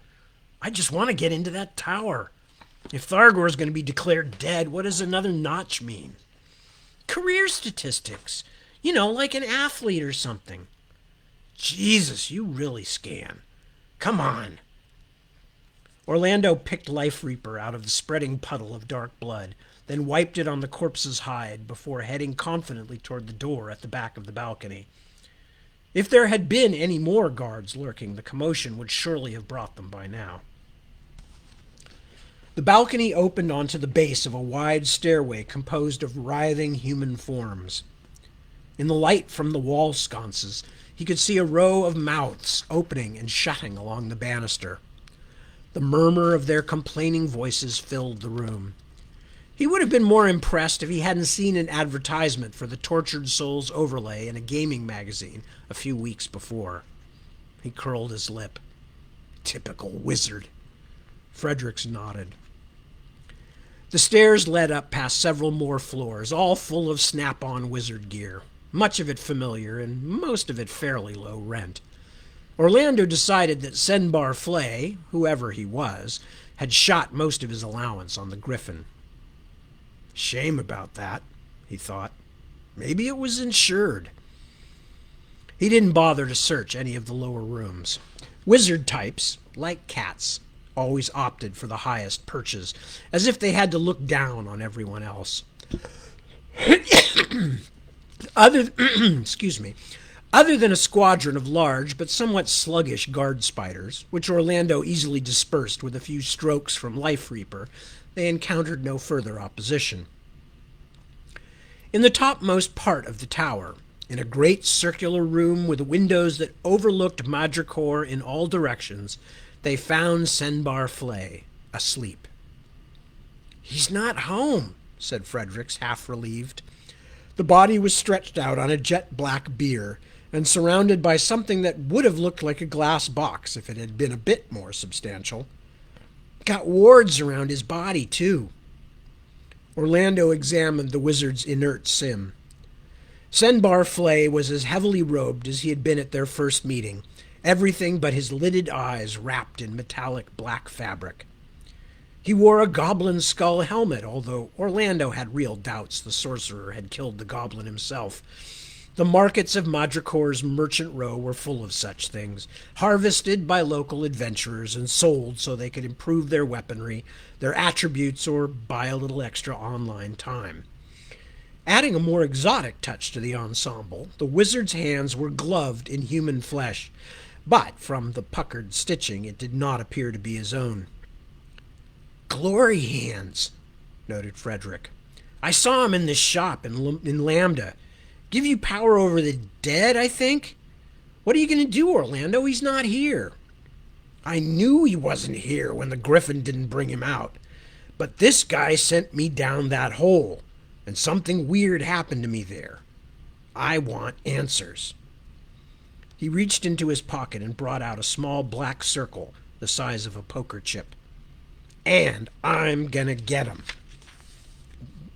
I just want to get into that tower. If Thargor's going to be declared dead, what does another notch mean? Career statistics. You know, like an athlete or something. Jesus, you really scan. Come on. Orlando picked Life Reaper out of the spreading puddle of dark blood, then wiped it on the corpse's hide before heading confidently toward the door at the back of the balcony. If there had been any more guards lurking, the commotion would surely have brought them by now. The balcony opened onto the base of a wide stairway composed of writhing human forms. In the light from the wall sconces, he could see a row of mouths opening and shutting along the banister. The murmur of their complaining voices filled the room. He would have been more impressed if he hadn't seen an advertisement for the Tortured Souls overlay in a gaming magazine a few weeks before. He curled his lip. Typical wizard. Fredericks nodded. The stairs led up past several more floors, all full of snap-on wizard gear, much of it familiar and most of it fairly low rent. Orlando decided that Senbar Flay, whoever he was, had shot most of his allowance on the Griffin. Shame about that, he thought. Maybe it was insured. He didn't bother to search any of the lower rooms. Wizard types, like cats, always opted for the highest perches, as if they had to look down on everyone else. Excuse me. Other than a squadron of large but somewhat sluggish guard spiders, which Orlando easily dispersed with a few strokes from Life Reaper, they encountered no further opposition. In the topmost part of the tower, In a great circular room with windows that overlooked Madripoor in all directions, they found Senbar Flay asleep. "He's not home," said Fredericks, half relieved. The body was stretched out on a jet black bier and surrounded by something that would have looked like a glass box if it had been a bit more substantial. Got wards around his body, too. Orlando examined the wizard's inert sim. Senbar Flay was as heavily robed as he had been at their first meeting, everything but his lidded eyes wrapped in metallic black fabric. He wore a goblin skull helmet, although Orlando had real doubts the sorcerer had killed the goblin himself. The markets of Madripoor's merchant row were full of such things, harvested by local adventurers and sold so they could improve their weaponry, their attributes, or buy a little extra online time. Adding a more exotic touch to the ensemble, the wizard's hands were gloved in human flesh, but from the puckered stitching it did not appear to be his own. "Glory hands," noted Frederick. "I saw him in this shop in Lambda. Give you power over the dead, I think? What are you going to do, Orlando? He's not here." "I knew he wasn't here when the griffin didn't bring him out. But this guy sent me down that hole, and something weird happened to me there. I want answers." He reached into his pocket and brought out a small black circle the size of a poker chip. "And I'm gonna get him."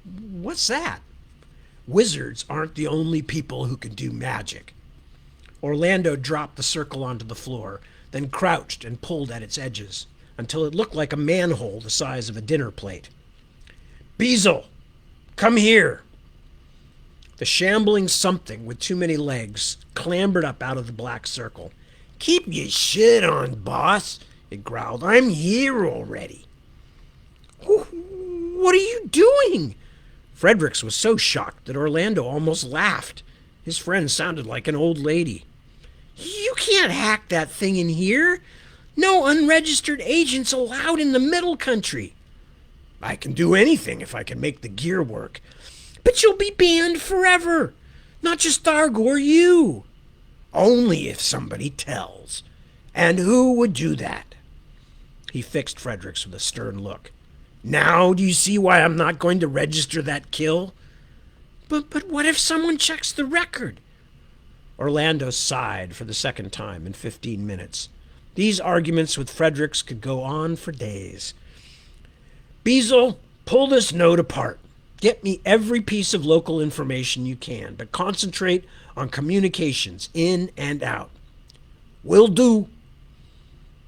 "What's that?" "Wizards aren't the only people who can do magic." Orlando dropped the circle onto the floor, then crouched and pulled at its edges until it looked like a manhole the size of a dinner plate. "Beazle, come here." The shambling something with too many legs clambered up out of the black circle. "Keep your shit on, boss," it growled. "I'm here already." "What are you doing?" Fredericks was so shocked that Orlando almost laughed. His friend sounded like an old lady. "You can't hack that thing in here. No unregistered agents allowed in the Middle Country." "I can do anything if I can make the gear work." "But you'll be banned forever. Not just Thargor, you." "Only if somebody tells. And who would do that?" He fixed Fredericks with a stern look. "Now do you see why I'm not going to register that kill?" But what if someone checks the record?" Orlando sighed for the second time in 15 minutes. These arguments with Fredericks could go on for days. "Beazle, pull this note apart. Get me every piece of local information you can, but concentrate on communications in and out." "Will do."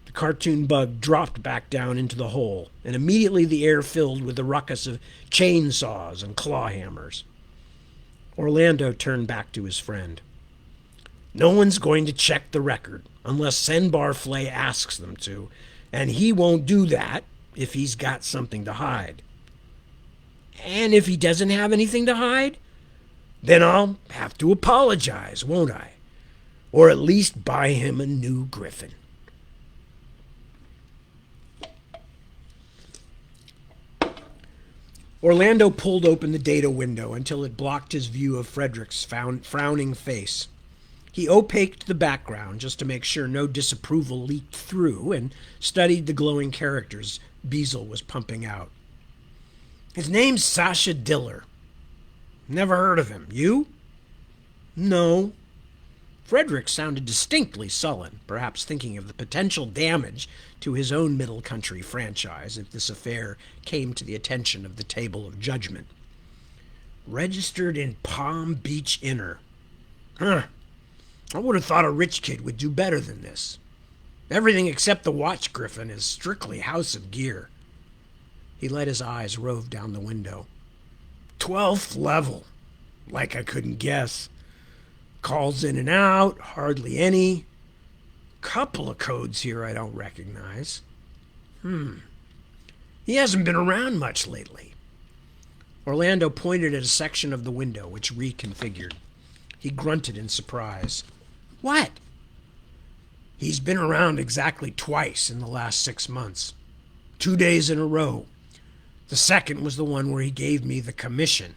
The cartoon bug dropped back down into the hole, and immediately the air filled with the ruckus of chainsaws and claw hammers. Orlando turned back to his friend. "No one's going to check the record unless Senbar Flay asks them to, and he won't do that if he's got something to hide." "And if he doesn't have anything to hide?" "Then I'll have to apologize, won't I? Or at least buy him a new griffin." Orlando pulled open the data window until it blocked his view of Frederick's frowning face. He opaqued the background just to make sure no disapproval leaked through and studied the glowing characters Beazle was pumping out. "His name's Sasha Diller." "Never heard of him. You?" "No." Frederick sounded distinctly sullen, perhaps thinking of the potential damage to his own Middle Country franchise if this affair came to the attention of the Table of Judgment. "Registered in Palm Beach Inner. Huh. I would have thought a rich kid would do better than this. Everything except the watch griffin is strictly House of Gear." He let his eyes rove down the window. 12th level. Like I couldn't guess. Calls in and out, hardly any. Couple of codes here I don't recognize. He hasn't been around much lately." Orlando pointed at a section of the window which reconfigured. He grunted in surprise. "What?" "He's been around exactly twice in the last 6 months. 2 days in a row. The second was the one where he gave me the commission."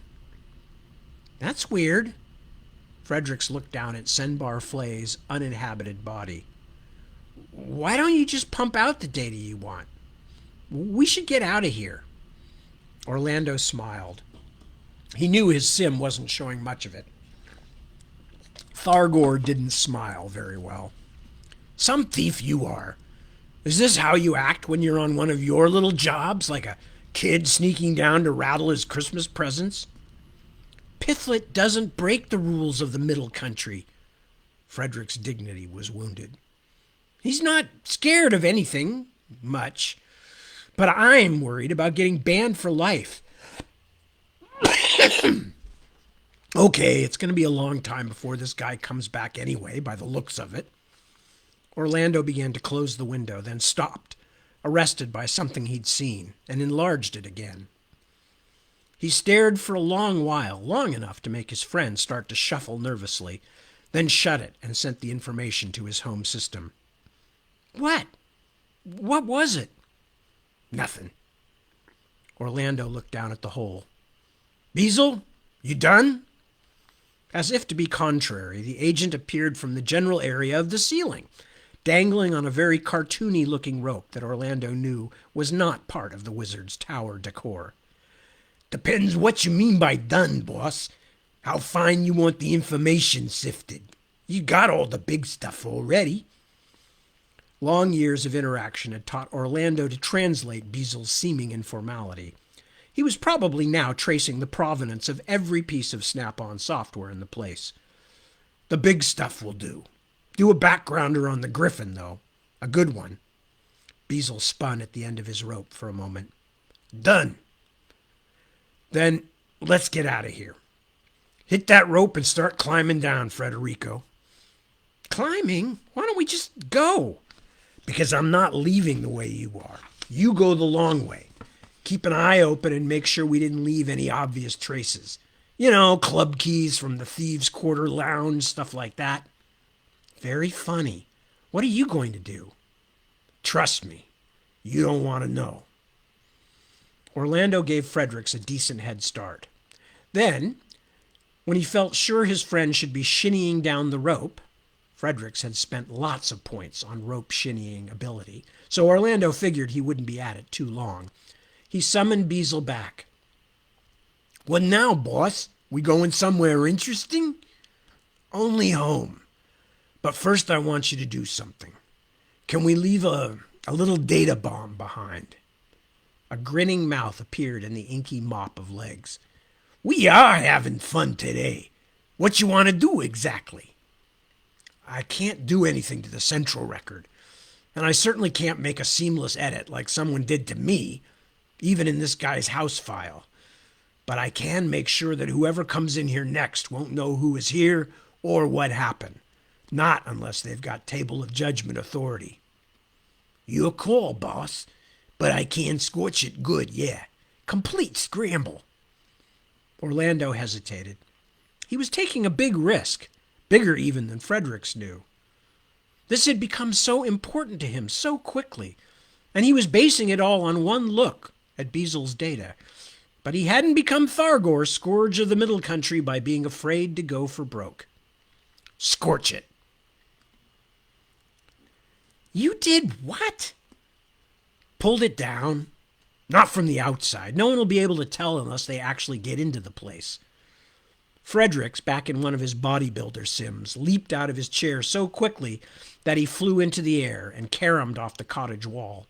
"That's weird." Fredericks looked down at Senbar Flay's uninhabited body. Why don't you just pump out the data you want? We should get out of here. Orlando smiled. He knew his sim wasn't showing much of it. Thargor didn't smile very well. Some thief you are. Is this how you act when you're on one of your little jobs, like a kid sneaking down to rattle his Christmas presents? Pithlet doesn't break the rules of the middle country. Frederick's dignity was wounded. He's not scared of anything, much, but I'm worried about getting banned for life. Okay, it's going to be a long time before this guy comes back anyway, by the looks of it. Orlando began to close the window, then stopped, arrested by something he'd seen, and enlarged it again. He stared for a long while, long enough to make his friend start to shuffle nervously, then shut it and sent the information to his home system. What? What was it? Nothing. Orlando looked down at the hole. Beazle, you done? As if to be contrary, the agent appeared from the general area of the ceiling, dangling on a very cartoony-looking rope that Orlando knew was not part of the wizard's tower decor. Depends what you mean by done, boss. How fine you want the information sifted. You got all the big stuff already. Long years of interaction had taught Orlando to translate Beazle's seeming informality. He was probably now tracing the provenance of every piece of Snap-on software in the place. The big stuff will do. Do a backgrounder on the Griffin, though. A good one. Beazle spun at the end of his rope for a moment. Done. Then let's get out of here. Hit that rope and start climbing down, Federico. Climbing? Why don't we just go? Because I'm not leaving the way you are. You go the long way. Keep an eye open and make sure we didn't leave any obvious traces. You know, club keys from the Thieves' Quarter Lounge, stuff like that. Very funny. What are you going to do? Trust me, you don't want to know. Orlando gave Fredericks a decent head start. Then, when he felt sure his friend should be shinnying down the rope, Fredericks had spent lots of points on rope shinnying ability, so Orlando figured he wouldn't be at it too long. He summoned Beazle back. What now, boss? We going somewhere interesting? Only home. But first I want you to do something. Can we leave a little data bomb behind? A grinning mouth appeared in the inky mop of legs. We are having fun today. What you want to do exactly? I can't do anything to the central record, and I certainly can't make a seamless edit like someone did to me, even in this guy's house file. But I can make sure that whoever comes in here next won't know who is here or what happened. Not unless they've got table of judgment authority. Your call, boss. But I can scorch it good, yeah. Complete scramble. Orlando hesitated. He was taking a big risk, bigger even than Fredericks knew. This had become so important to him so quickly, and he was basing it all on one look at Beazle's data. But he hadn't become Thargor, scourge of the middle country, by being afraid to go for broke. Scorch it. You did what? Pulled it down. Not from the outside. No one will be able to tell unless they actually get into the place. Fredericks, back in one of his bodybuilder sims, leaped out of his chair so quickly that he flew into the air and caromed off the cottage wall.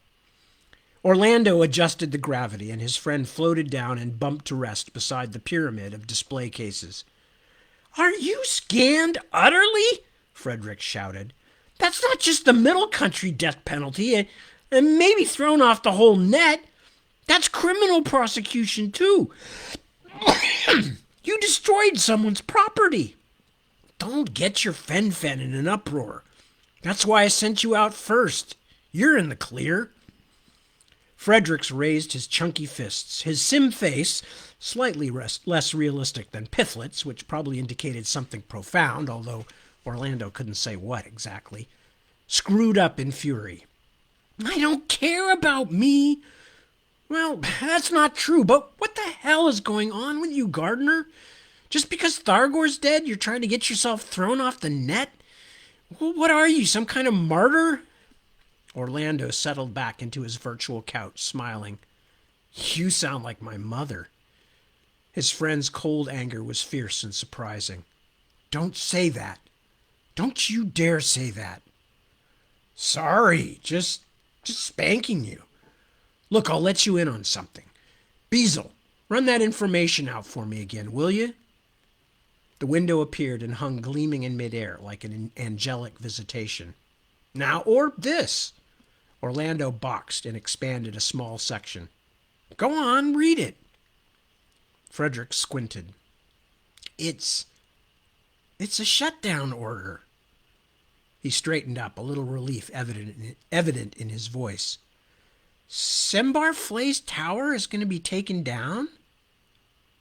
Orlando adjusted the gravity, and his friend floated down and bumped to rest beside the pyramid of display cases. Are you scanned utterly? Fredericks shouted. That's not just the middle country death penalty, and maybe thrown off the whole net. That's criminal prosecution, too. You destroyed someone's property. Don't get your fen-fen in an uproar. That's why I sent you out first. You're in the clear. Fredericks raised his chunky fists. His sim face, slightly less realistic than Pithlet's, which probably indicated something profound, although Orlando couldn't say what exactly, screwed up in fury. I don't care about me. Well, that's not true, but what the hell is going on with you, Gardner? Just because Thargor's dead, you're trying to get yourself thrown off the net? What are you, some kind of martyr? Orlando settled back into his virtual couch, smiling. You sound like my mother. His friend's cold anger was fierce and surprising. Don't say that. Don't you dare say that. Sorry, just spanking you. Look, I'll let you in on something. Beazle, run that information out for me again, will you? The window appeared and hung gleaming in midair like an angelic visitation. Now, or this. Orlando boxed and expanded a small section. Go on, read it. Frederick squinted. It's a shutdown order. He straightened up, a little relief evident in his voice. Sembar Flay's tower is going to be taken down?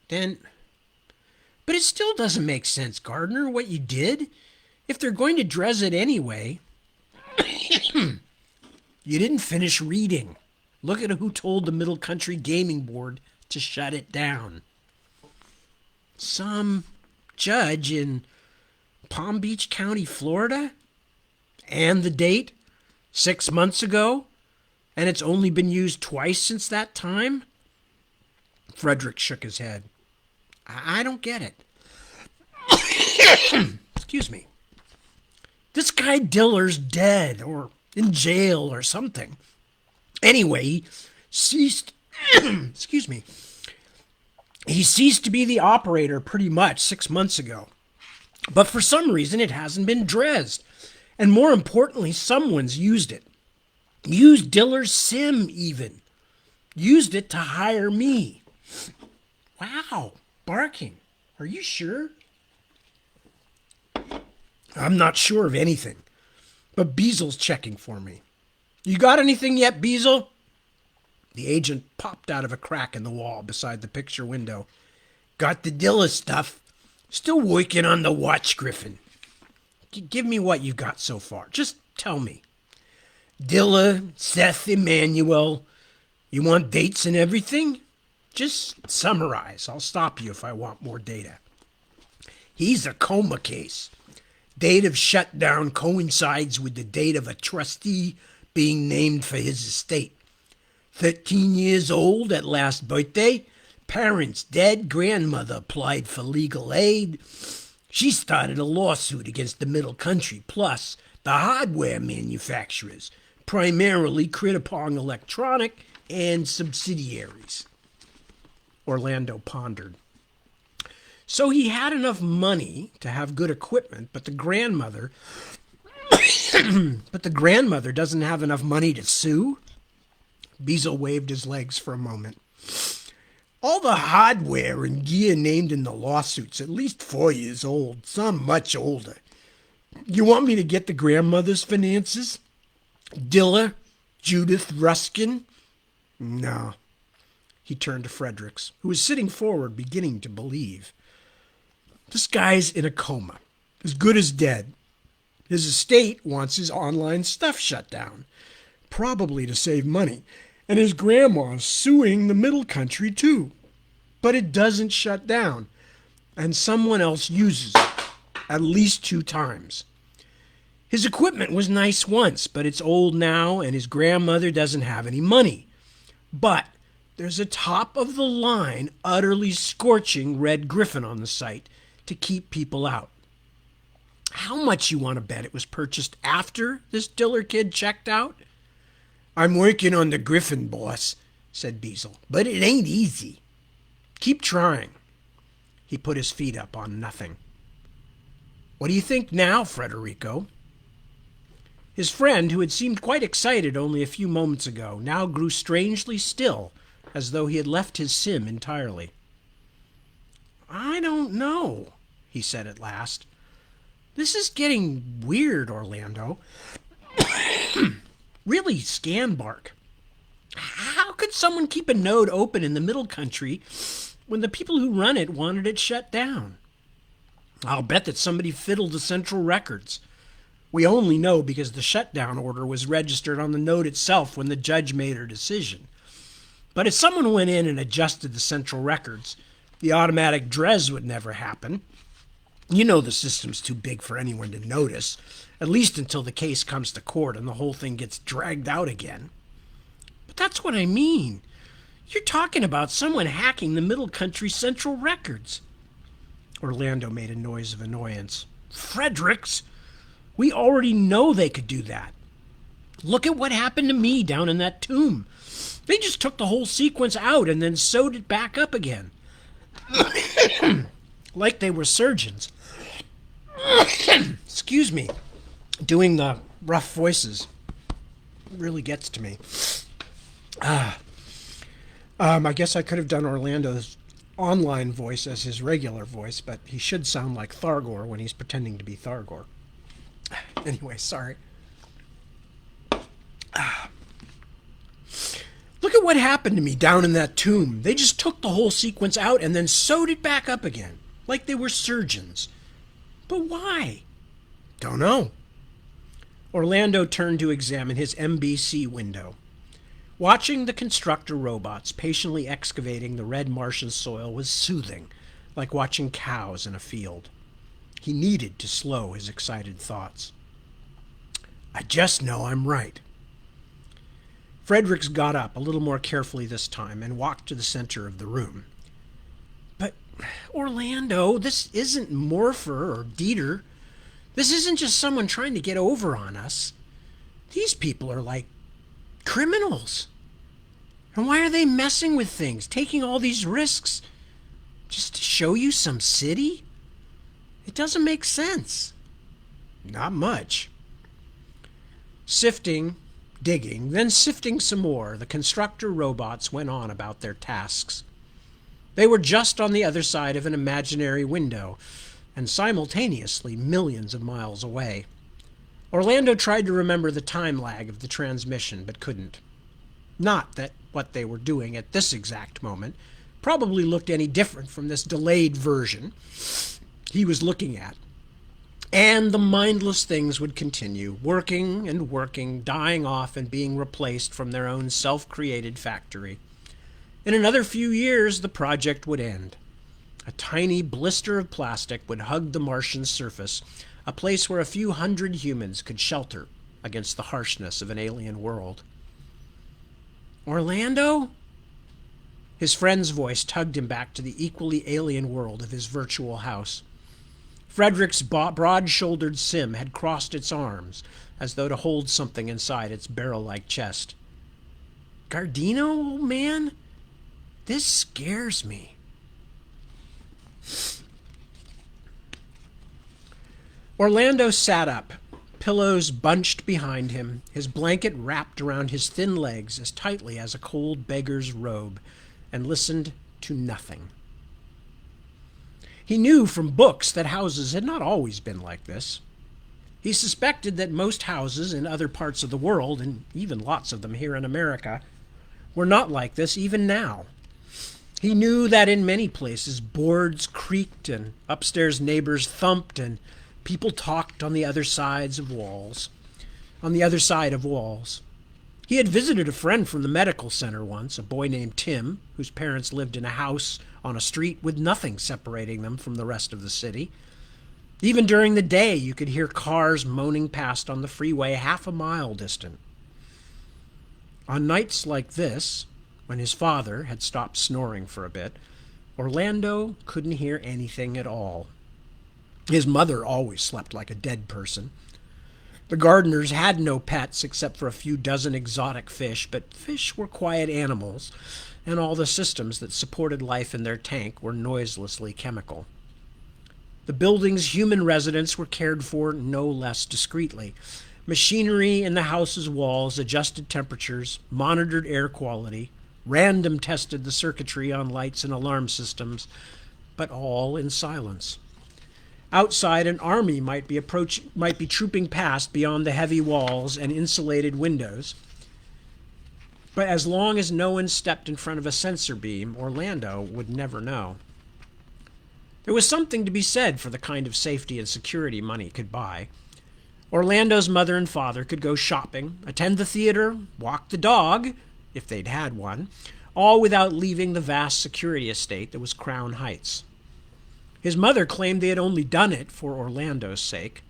Then... But it still doesn't make sense, Gardner, what you did. If they're going to dress it anyway... You didn't finish reading. Look at who told the Middle Country Gaming Board to shut it down. Some judge in Palm Beach County, Florida? And the date? 6 months ago? And it's only been used twice since that time? Frederick shook his head. I don't get it. Excuse me. This guy Diller's dead or in jail or something. Anyway, he ceased... excuse me. He ceased to be the operator pretty much 6 months ago. But for some reason, it hasn't been dressed. And more importantly, someone's used it. Used Diller's sim, even. Used it to hire me. Wow. Barking. Are you sure? I'm not sure of anything. But Beazle's checking for me. You got anything yet, Beazle? The agent popped out of a crack in the wall beside the picture window. Got the Dilla stuff. Still working on the watch, Griffin. Give me what you got so far. Just tell me. Dilla, Seth, Emmanuel. You want dates and everything? Just summarize. I'll stop you if I want more data. He's a coma case. Date of shutdown coincides with the date of a trustee being named for his estate. 13 years old at last birthday. Parents dead. Grandmother applied for legal aid. She started a lawsuit against the Middle Country, plus the hardware manufacturers, primarily Crittapong Electronic and subsidiaries. Orlando pondered. So he had enough money to have good equipment, but the grandmother doesn't have enough money to sue? Beazle waved his legs for a moment. All the hardware and gear named in the lawsuit's at least 4 years old, some much older. You want me to get the grandmother's finances? Dilla? Judith Ruskin? No. He turned to Fredericks, who was sitting forward, beginning to believe. This guy's in a coma, as good as dead. His estate wants his online stuff shut down, probably to save money, and his grandma's suing the Middle Country too. But it doesn't shut down, and someone else uses it, at least 2 times. His equipment was nice once, but it's old now, and his grandmother doesn't have any money. But there's a top-of-the-line, utterly scorching red Griffin on the site to keep people out. How much you want to bet it was purchased after this Diller kid checked out? I'm working on the Griffin, boss, said Beazle, but it ain't easy. Keep trying. He put his feet up on nothing. What do you think now, Frederico? His friend, who had seemed quite excited only a few moments ago, now grew strangely still, as though he had left his sim entirely. I don't know, he said at last. This is getting weird, Orlando. Really scan bark. How could someone keep a node open in the Middle Country when the people who run it wanted it shut down? I'll bet that somebody fiddled the central records. We only know because the shutdown order was registered on the node itself when the judge made her decision. But if someone went in and adjusted the central records, The automatic dress would never happen. You know the system's too big for anyone to notice, at least until the case comes to court and the whole thing gets dragged out again. But that's what I mean. You're talking about someone hacking the Middle Country Central records. Orlando made a noise of annoyance. Fredericks, we already know they could do that. Look at what happened to me down in that tomb. They just took the whole sequence out and then sewed it back up again. Like they were surgeons. Excuse me. Doing the rough voices really gets to me. I guess I could have done Orlando's online voice as his regular voice, but he should sound like Thargor when he's pretending to be Thargor. Anyway, sorry. Look at what happened to me down in that tomb. They just took the whole sequence out and then sewed it back up again, like they were surgeons. But why? Don't know. Orlando turned to examine his MBC window. Watching the constructor robots patiently excavating the red Martian soil was soothing, like watching cows in a field. He needed to slow his excited thoughts. I just know I'm right. Fredericks got up a little more carefully this time and walked to the center of the room. But, Orlando, this isn't Morpher or Dieter. This isn't just someone trying to get over on us. These people are like criminals. And why are they messing with things, taking all these risks? Just to show you some city? It doesn't make sense. Not much. Sifting, digging, then sifting some more, the constructor robots went on about their tasks. They were just on the other side of an imaginary window, and simultaneously millions of miles away. Orlando tried to remember the time lag of the transmission, but couldn't. Not that what they were doing at this exact moment probably looked any different from this delayed version he was looking at. And the mindless things would continue, working and working, dying off and being replaced from their own self-created factory. In another few years, the project would end. A tiny blister of plastic would hug the Martian surface, a place where a few hundred humans could shelter against the harshness of an alien world. Orlando? His friend's voice tugged him back to the equally alien world of his virtual house. Frederick's broad-shouldered sim had crossed its arms, as though to hold something inside its barrel-like chest. Gardino, old man? This scares me. Orlando sat up, pillows bunched behind him, his blanket wrapped around his thin legs as tightly as a cold beggar's robe, and listened to nothing. He knew from books that houses had not always been like this. He suspected that most houses in other parts of the world, and even lots of them here in America, were not like this even now. He knew that in many places boards creaked and upstairs neighbors thumped and people talked on the other sides of walls. He had visited a friend from the medical center once, a boy named Tim, whose parents lived in a house on a street with nothing separating them from the rest of the city. Even during the day, you could hear cars moaning past on the freeway half a mile distant. On nights like this, when his father had stopped snoring for a bit, Orlando couldn't hear anything at all. His mother always slept like a dead person. The gardeners had no pets except for a few dozen exotic fish, but fish were quiet animals, and all the systems that supported life in their tank were noiselessly chemical. The building's human residents were cared for no less discreetly. Machinery in the house's walls adjusted temperatures, monitored air quality, random tested the circuitry on lights and alarm systems, but all in silence. Outside, an army might be trooping past beyond the heavy walls and insulated windows. But as long as no one stepped in front of a sensor beam, Orlando would never know. There was something to be said for the kind of safety and security money could buy. Orlando's mother and father could go shopping, attend the theater, walk the dog, if they'd had one, all without leaving the vast security estate that was Crown Heights. His mother claimed they had only done it for Orlando's sake.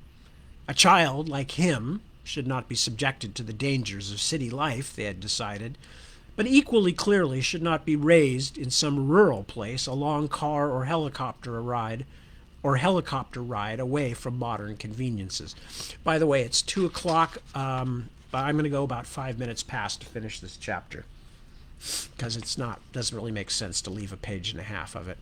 A child like him should not be subjected to the dangers of city life, they had decided, but equally clearly should not be raised in some rural place, a long car or helicopter ride away from modern conveniences. By the way, it's 2 o'clock. But I'm going to go about 5 minutes past to finish this chapter because doesn't really make sense to leave a page and a half of it.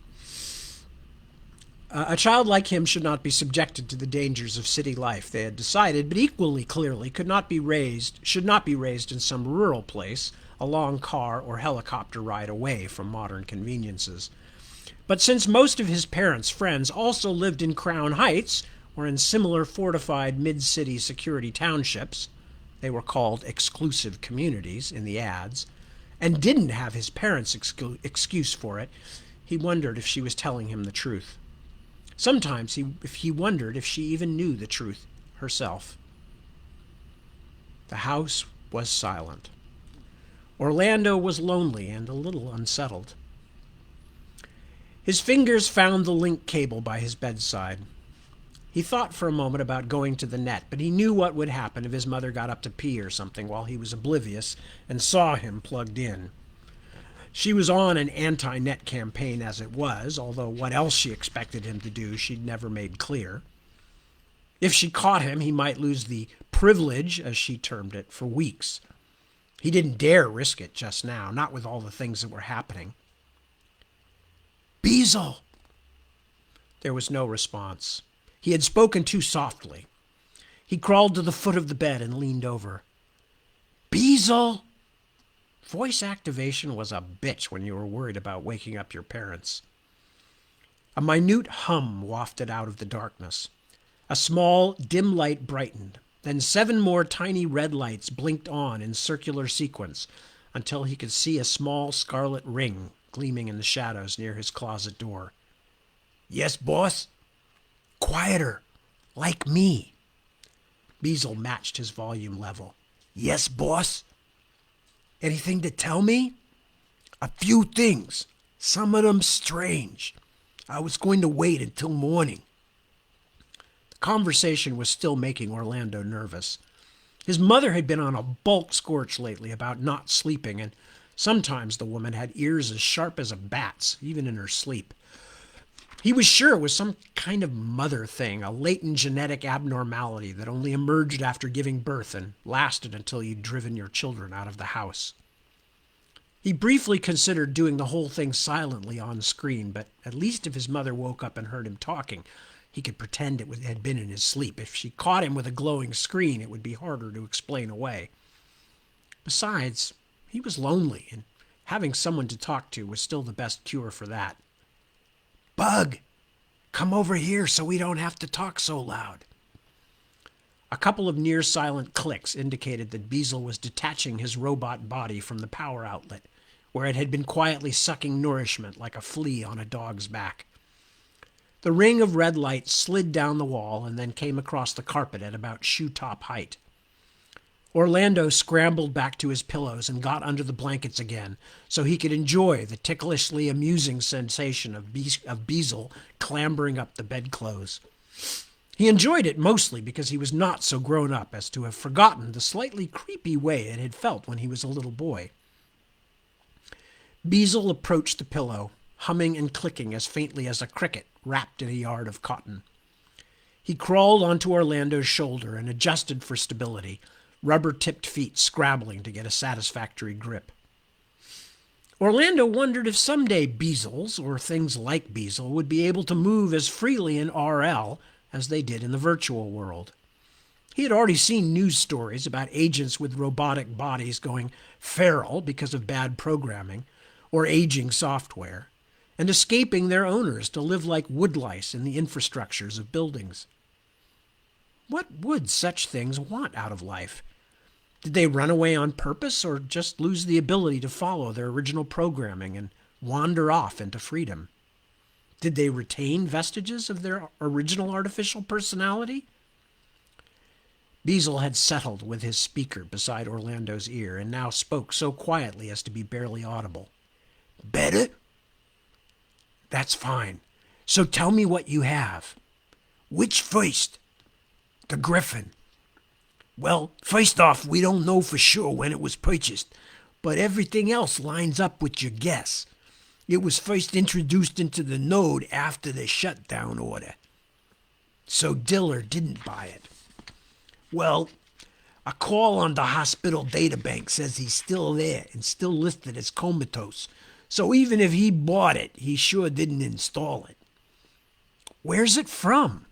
A child like him should not be subjected to the dangers of city life, they had decided, but equally clearly should not be raised in some rural place, a long car or helicopter ride away from modern conveniences. But since most of his parents' friends also lived in Crown Heights or in similar fortified mid-city security townships, they were called exclusive communities in the ads, and didn't have his parents' excuse for it, he wondered if she was telling him the truth. Sometimes he wondered if she even knew the truth herself. The house was silent. Orlando was lonely and a little unsettled. His fingers found the link cable by his bedside. He thought for a moment about going to the net, but he knew what would happen if his mother got up to pee or something while he was oblivious and saw him plugged in. She was on an anti-net campaign as it was, although what else she expected him to do she'd never made clear. If she caught him, he might lose the privilege, as she termed it, for weeks. He didn't dare risk it just now, not with all the things that were happening. Beazle! There was no response. He had spoken too softly. He crawled to the foot of the bed and leaned over. Beazle! Voice activation was a bitch when you were worried about waking up your parents. A minute hum wafted out of the darkness. A small, dim light brightened. Then 7 more tiny red lights blinked on in circular sequence until he could see a small scarlet ring gleaming in the shadows near his closet door. Yes, boss? Quieter, like me. Beazle matched his volume level. Yes, boss? Anything to tell me? A few things. Some of them strange. I was going to wait until morning. The conversation was still making Orlando nervous. His mother had been on a bulk scorch lately about not sleeping, and sometimes the woman had ears as sharp as a bat's, even in her sleep. He was sure it was some kind of mother thing, a latent genetic abnormality that only emerged after giving birth and lasted until you'd driven your children out of the house. He briefly considered doing the whole thing silently on screen, but at least if his mother woke up and heard him talking, he could pretend it had been in his sleep. If she caught him with a glowing screen, it would be harder to explain away. Besides, he was lonely, and having someone to talk to was still the best cure for that. Bug, come over here so we don't have to talk so loud. A couple of near-silent clicks indicated that Beazle was detaching his robot body from the power outlet, where it had been quietly sucking nourishment like a flea on a dog's back. The ring of red light slid down the wall and then came across the carpet at about shoe-top height. Orlando scrambled back to his pillows and got under the blankets again so he could enjoy the ticklishly amusing sensation of Beazle clambering up the bedclothes. He enjoyed it mostly because he was not so grown up as to have forgotten the slightly creepy way it had felt when he was a little boy. Beazle approached the pillow, humming and clicking as faintly as a cricket wrapped in a yard of cotton. He crawled onto Orlando's shoulder and adjusted for stability, rubber-tipped feet scrabbling to get a satisfactory grip. Orlando wondered if someday Beazles, or things like Beazle, would be able to move as freely in RL as they did in the virtual world. He had already seen news stories about agents with robotic bodies going feral because of bad programming or aging software, and escaping their owners to live like woodlice in the infrastructures of buildings. What would such things want out of life? Did they run away on purpose or just lose the ability to follow their original programming and wander off into freedom? Did they retain vestiges of their original artificial personality? Beazle had settled with his speaker beside Orlando's ear and now spoke so quietly as to be barely audible. Better? That's fine. So tell me what you have. Which first? The Griffin. Well, first off, we don't know for sure when it was purchased, but everything else lines up with your guess. It was first introduced into the node after the shutdown order. So Diller didn't buy it. Well, a call on the hospital databank says he's still there and still listed as comatose. So even if he bought it, he sure didn't install it. Where's it from?